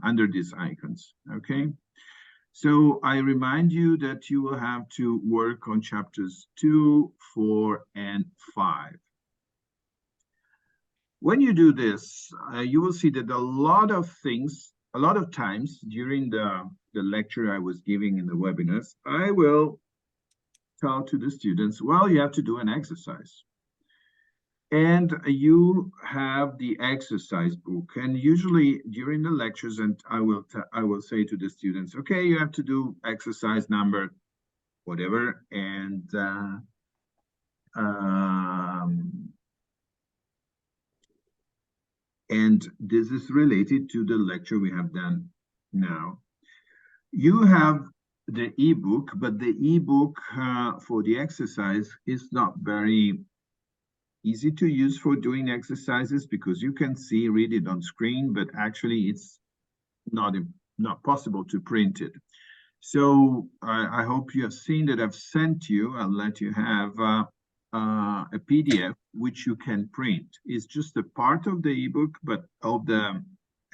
under these icons, okay? So I remind you that you will have to work on chapters 2, 4, and 5. When you do this, you will see that a lot of times during the lecture I was giving in the webinars, I will tell to the students, well, you have to do an exercise. And you have the exercise book. And usually during the lectures, and I will say to the students, okay, you have to do exercise number whatever, and this is related to the lecture we have done now. You have the ebook, but the ebook for the exercise is not very easy to use for doing exercises, because you can read it on screen, but actually it's not possible to print it. So I hope you have seen that I've sent you, I'll let you have a PDF which you can print. It's just a part of the ebook, but of the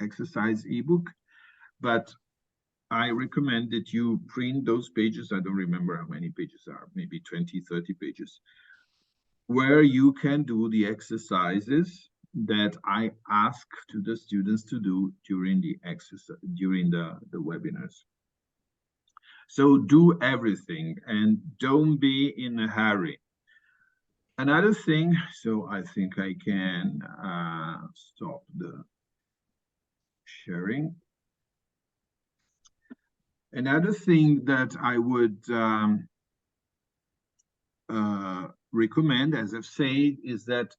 exercise ebook. But I recommend that you print those pages. I don't remember how many pages are, maybe 20, 30 pages, where you can do the exercises that I ask to the students to do during the exercise, during the webinars. So do everything and don't be in a hurry. Another thing, so I think I can stop the sharing. Another thing that I would recommend, as I've said, is that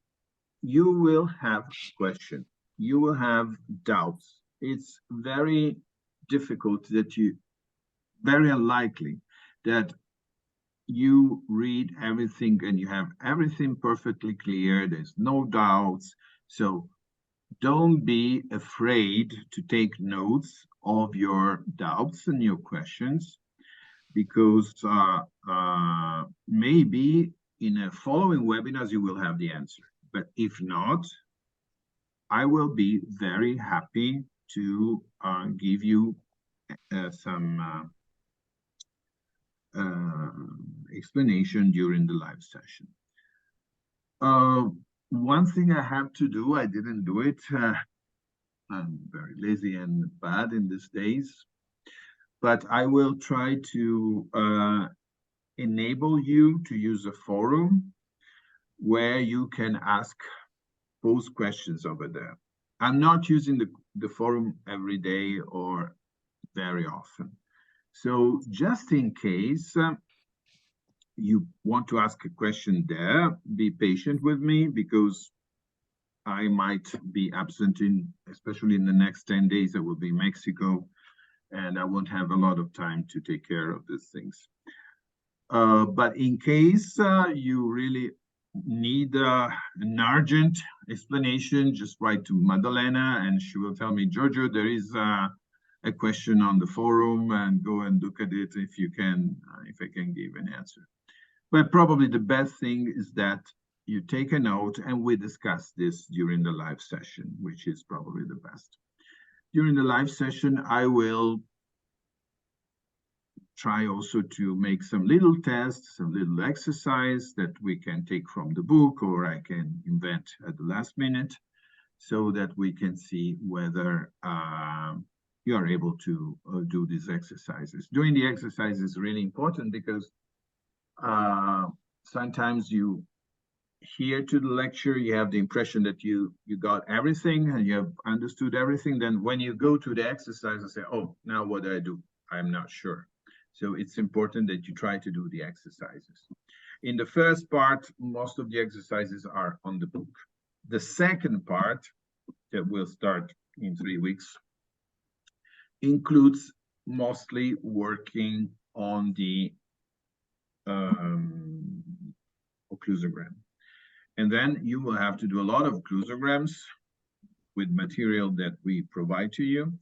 you will have questions, you will have doubts. It's very difficult that very unlikely that you read everything and you have everything perfectly clear, there's no doubts. So don't be afraid to take notes of your doubts and your questions, because maybe in a following webinars you will have the answer. But if not, I will be very happy to give you some explanation during the live session. One thing I have to do, I didn't do it. I'm very lazy and bad in these days, but I will try to enable you to use a forum where you can pose questions over there. I'm not using the forum every day or very often. So just in case you want to ask a question there, be patient with me, because I might be absent especially in the next 10 days. I will be in Mexico, and I won't have a lot of time to take care of these things. But in case you really need an urgent explanation, just write to Maddalena, and she will tell me, Giorgio, there is a question on the forum, and go and look at it if you can, if I can give an answer. But probably the best thing is that you take a note and we discuss this during the live session, which is probably the best. During the live session, I will try also to make some little tests, some little exercise that we can take from the book, or I can invent at the last minute, so that we can see whether you are able to do these exercises. Doing the exercise is really important, because sometimes you hear to the lecture, you have the impression that you got everything and you have understood everything. Then when you go to the exercise and say, oh, now what do I do? I'm not sure. So it's important that you try to do the exercises. In the first part, most of the exercises are on the book. The second part, that will start in 3 weeks, includes mostly working on the occlusogram. And then you will have to do a lot of occlusograms with material that we provide to you.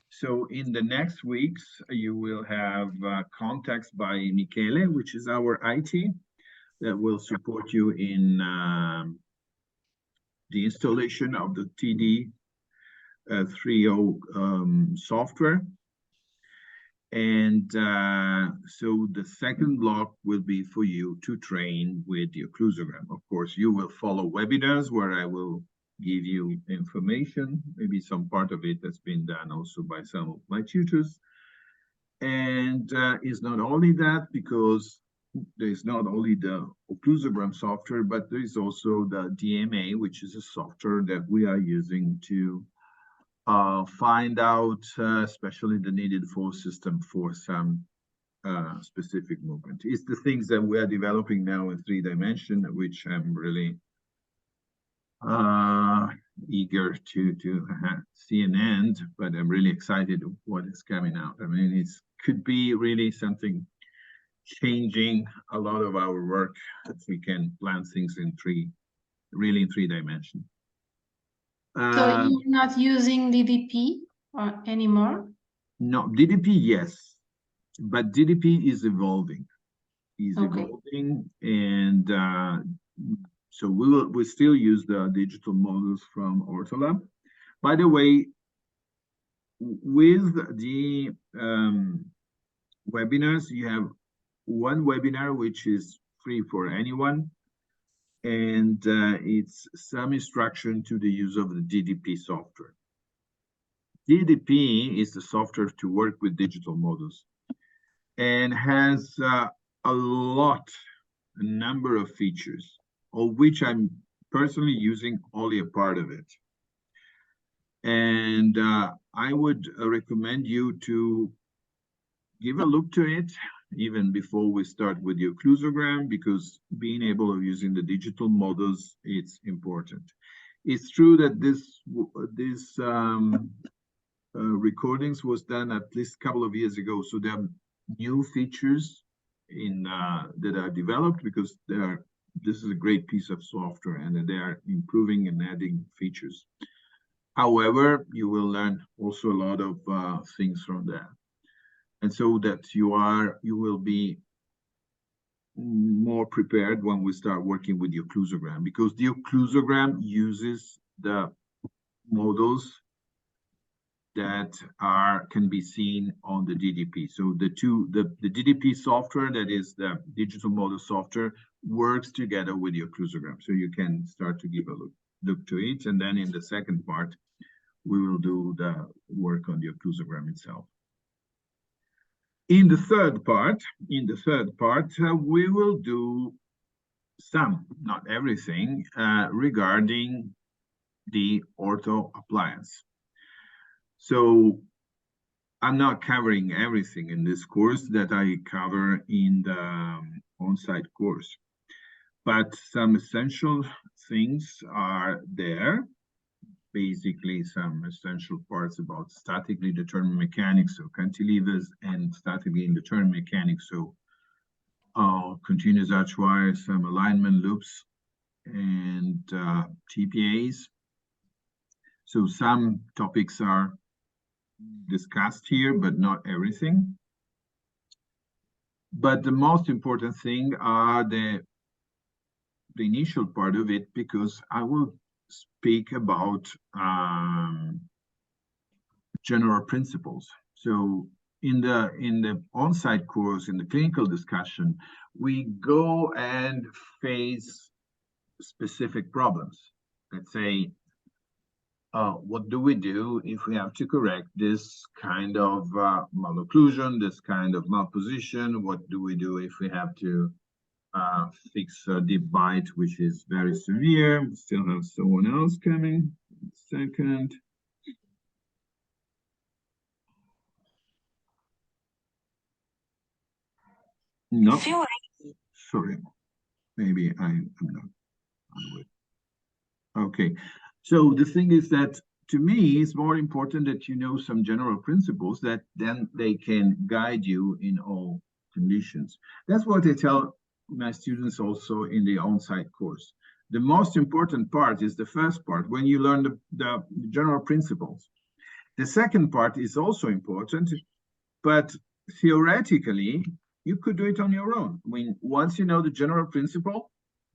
So in the next weeks, you will have contacts by Michele, which is our IT, that will support you in the installation of the TD 3.0 software. And so the second block will be for you to train with the occlusogram. Of course, you will follow webinars where I will give you information. Maybe some part of it has been done also by some of my tutors. And it's not only that, because there's not only the occlusogram software, but there is also the DMA, which is a software that we are using to find out, especially the needed force system for some specific movement. It's the things that we are developing now in 3 dimensions, which I'm really eager to see an end, but I'm really excited of what is coming out. I mean, it could be really something changing a lot of our work, if we can plan things in 3 dimensions. So you're not using DDP anymore? No, DDP, yes, but DDP is evolving. Evolving, and so we still use the digital models from Ortolab. By the way, with the webinars, you have one webinar which is free for anyone, and it's some instruction to the use of the DDP software. DDP is the software to work with digital models, and has a number of features, of which I'm personally using only a part of it. And I would recommend you to give a look to it, even before we start with the occlusogram, because being able of using the digital models, it's important. It's true that this recordings was done at least a couple of years ago, so there are new features that are developed, because this is a great piece of software, and they are improving and adding features. However, you will learn also a lot of things from that, and so that you will be more prepared when we start working with the occlusogram, because the occlusogram uses the models that can be seen on the DDP. So the DDP software, that is the digital model software, works together with your occlusogram. So you can start to give a look to it. And then in the second part, we will do the work on the occlusogram itself. In the third part, we will do some, not everything, regarding the ortho appliance. So I'm not covering everything in this course that I cover in the on-site course, but some essential things are there. Basically, some essential parts about statically determined mechanics, so cantilevers, and statically indeterminate mechanics, so continuous arch wires, some alignment loops, and TPAs. So some topics are discussed here, but not everything. But the most important thing are the initial part of it, because I will speak about general principles. So in the on-site course, in the clinical discussion, we go and face specific problems. Let's say, what do we do if we have to correct this kind of malocclusion, this kind of malposition? What do we do if we have to fix a deep bite, which is very severe? Still have someone else coming. Second. No, sorry, maybe I'm not. Okay, so the thing is that, to me, it's more important that you know some general principles that then they can guide you in all conditions. That's what I tell my students also in the on-site course. The most important part is the first part, when you learn the general principles. The second part is also important, but theoretically, you could do it on your own. I mean, once you know the general principle,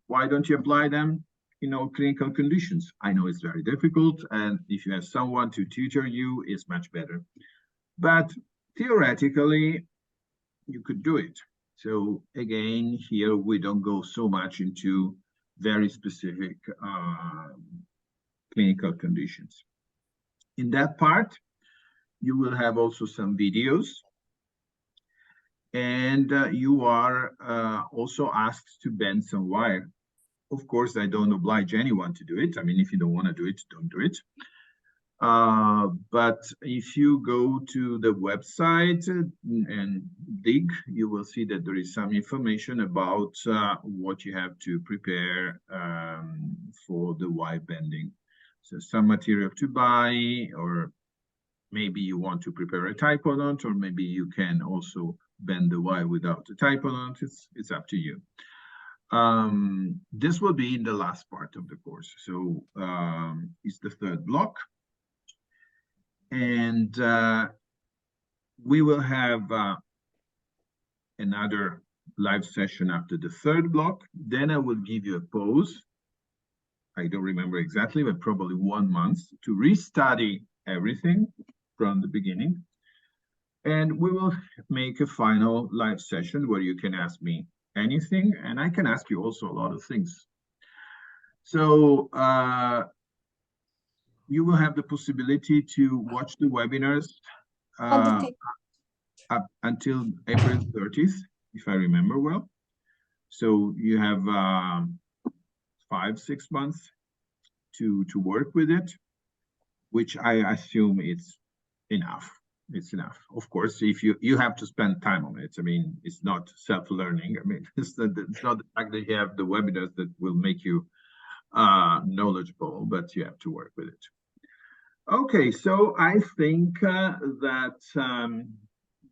why don't you apply them in all clinical conditions? I know it's very difficult, and if you have someone to tutor you, it's much better. But theoretically, you could do it. So again, here we don't go so much into very specific clinical conditions. In that part, you will have also some videos, and you are also asked to bend some wire. Of course, I don't oblige anyone to do it. I mean, if you don't want to do it, don't do it. But if you go to the website and dig, you will see that there is some information about what you have to prepare for the wire bending. So some material to buy, or maybe you want to prepare a typodont, or maybe you can also bend the wire without the typodont. It's up to you. This will be in the last part of the course. So it's the third block. And we will have another live session after the third block. Then I will give you a pause. I don't remember exactly, but probably 1 month to restudy everything from the beginning. And we will make a final live session where you can ask me anything, and I can ask you also a lot of things. So you will have the possibility to watch the webinars up until April 30th, if I remember well. So you have 5-6 months to work with it, which I assume it's enough. It's enough. Of course, if you have to spend time on it. I mean, it's not self-learning. I mean, it's not the fact that you have the webinars that will make you knowledgeable, but you have to work with it. Okay, so I think that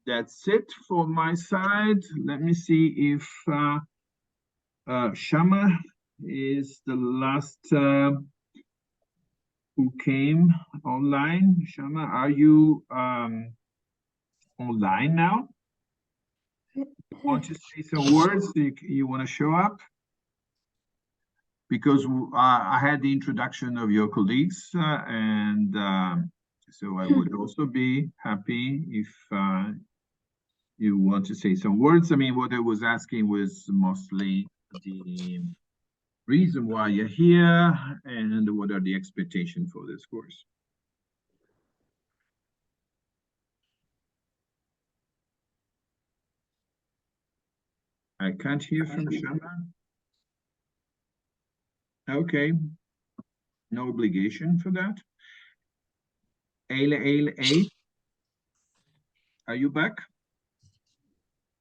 that's it for my side. Let me see if Shama is the last who came online. Shama, are you online now? Want to say some words? You want to show up? Because I had the introduction of your colleagues, and So I would also be happy if you want to say some words. I mean, what I was asking was mostly the reason why you're here and what are the expectations for this course. I can't hear from Shama. Okay, no obligation for that. Aile, are you back?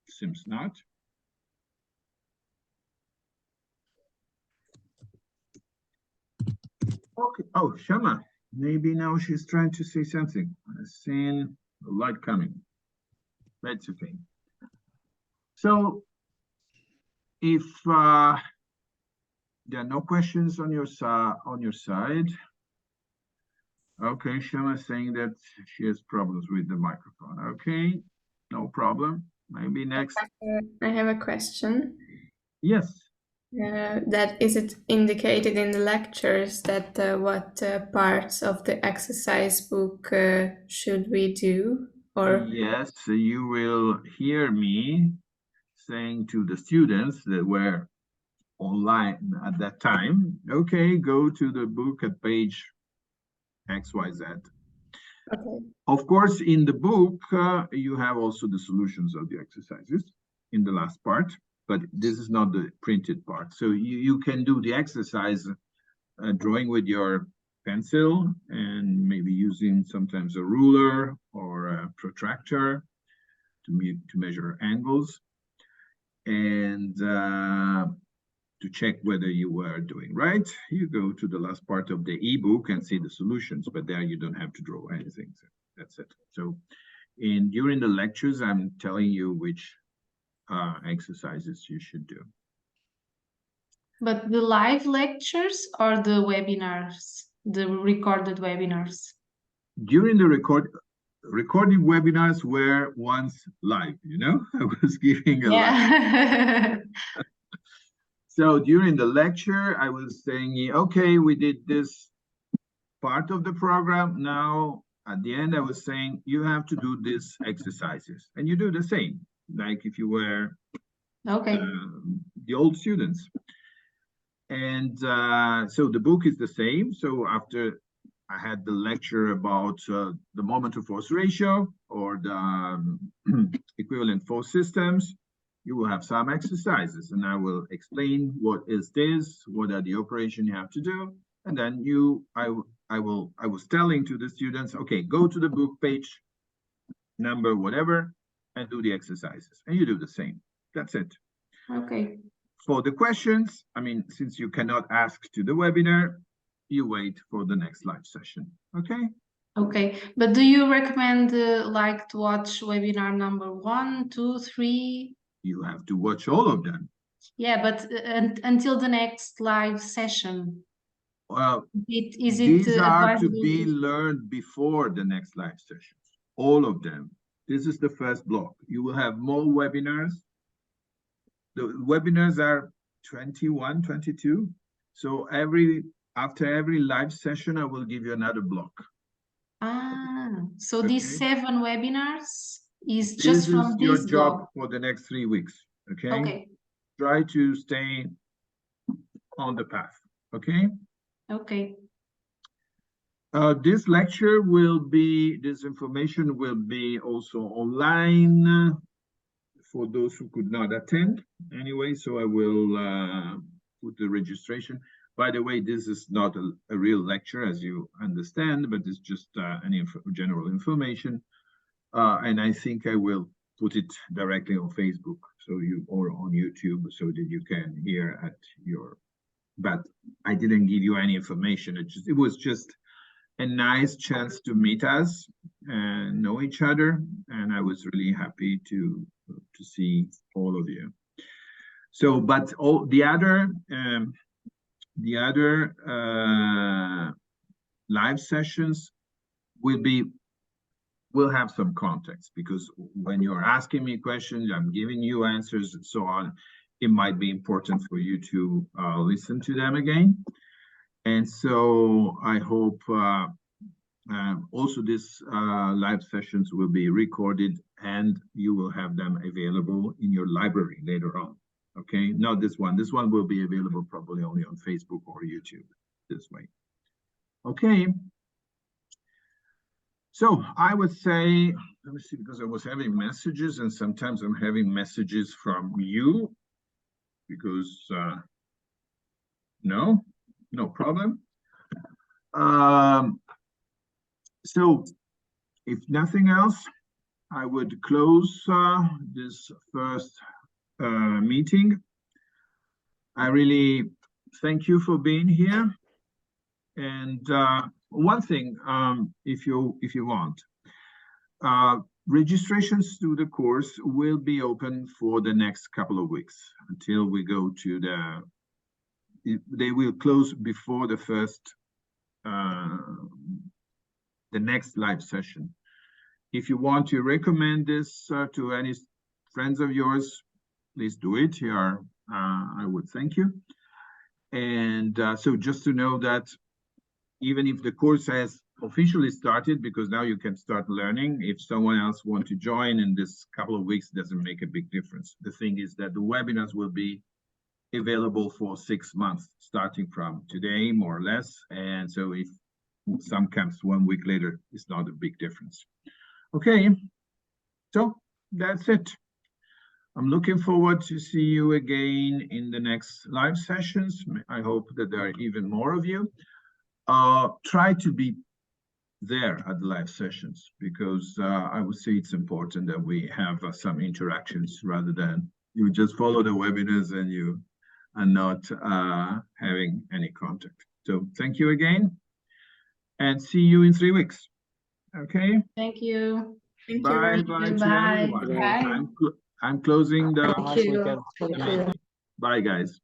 Seems not. Okay. Oh, Shama. Maybe now she's trying to say something. I've seen the light coming. That's okay. So, if there are no questions on your side, okay. Shama is saying that she has problems with the microphone. Okay, no problem. Maybe next. I have a question. Yes. That is it indicated in the lectures that what parts of the exercise book should we do? Or yes, you will hear me saying to the students that were online at that time, okay, go to the book at page XYZ. okay. Of course, in the book, you have also the solutions of the exercises in the last part, but this is not the printed part. So you can do the exercise drawing with your pencil and maybe using sometimes a ruler or a protractor to measure angles and to check whether you were doing right. You go to the last part of the ebook and see the solutions, but there you don't have to draw anything. So that's it. So during the lectures, I'm telling you which exercises you should do. But the live lectures or the webinars, the recorded webinars? During the recorded webinars were once live, you know, I was giving a live. So during the lecture, I was saying, okay, we did this part of the program. Now, at the end, I was saying, you have to do these exercises. And you do the same, like if you were the old students. And so the book is the same. So after I had the lecture about the moment of force ratio or the equivalent force systems, you will have some exercises, and I will explain what is this, what are the operations you have to do, and then I was telling to the students, okay, go to the book page number whatever and do the exercises, and you do the same. That's it. Okay. For the questions, I mean, since you cannot ask to the webinar, you wait for the next live session. Okay. Okay, but do you recommend like to watch webinar number 1, 2, 3? You have to watch all of them. Yeah, but until the next live session. Well, these are to be learned before the next live sessions. All of them. This is the first block. You will have more webinars. The webinars are 21, 22. So after every live session, I will give you another block. So these 7 webinars is just this from is your this job blog. for the next 3 weeks. Okay. Okay. Try to stay on the path. Okay. Okay. This lecture this information will be also online for those who could not attend anyway. So I will put the registration. By the way, this is not a real lecture, as you understand, but it's just general information. And I think I will put it directly on Facebook, or on YouTube, so that you can hear at your. But I didn't give you any information. It was just a nice chance to meet us and know each other, and I was really happy to see all of you. So, but all the other live sessions will have some context, because when you're asking me questions, I'm giving you answers and so on. It might be important for you to listen to them again. And so I hope Also, these live sessions will be recorded and you will have them available in your library later on. Okay, not this one. This one will be available probably only on Facebook or YouTube this way. Okay. So I would say, let me see, because I was having messages and sometimes I'm having messages from you because no problem. So if nothing else, I would close this first meeting. I really thank you for being here. And one thing, if you want, registrations to the course will be open for the next couple of weeks until we go to they will close before the first, the next live session. If you want to recommend this to any friends of yours, please do it here. I would thank you. And so just to know that even if the course has officially started, because now you can start learning, if someone else wants to join in this couple of weeks, doesn't make a big difference. The thing is that the webinars will be available for 6 months, starting from today, more or less. And so if some comes 1 week later, it's not a big difference. Okay, so that's it. I'm looking forward to see you again in the next live sessions. I hope that there are even more of you. Try to be there at the live sessions, because I would say it's important that we have some interactions rather than you just follow the webinars and you are not having any contact. So thank you again and see you in 3 weeks. Okay. Thank you. Bye bye to everyone. Bye. I'm closing the. Have a nice weekend. Bye guys.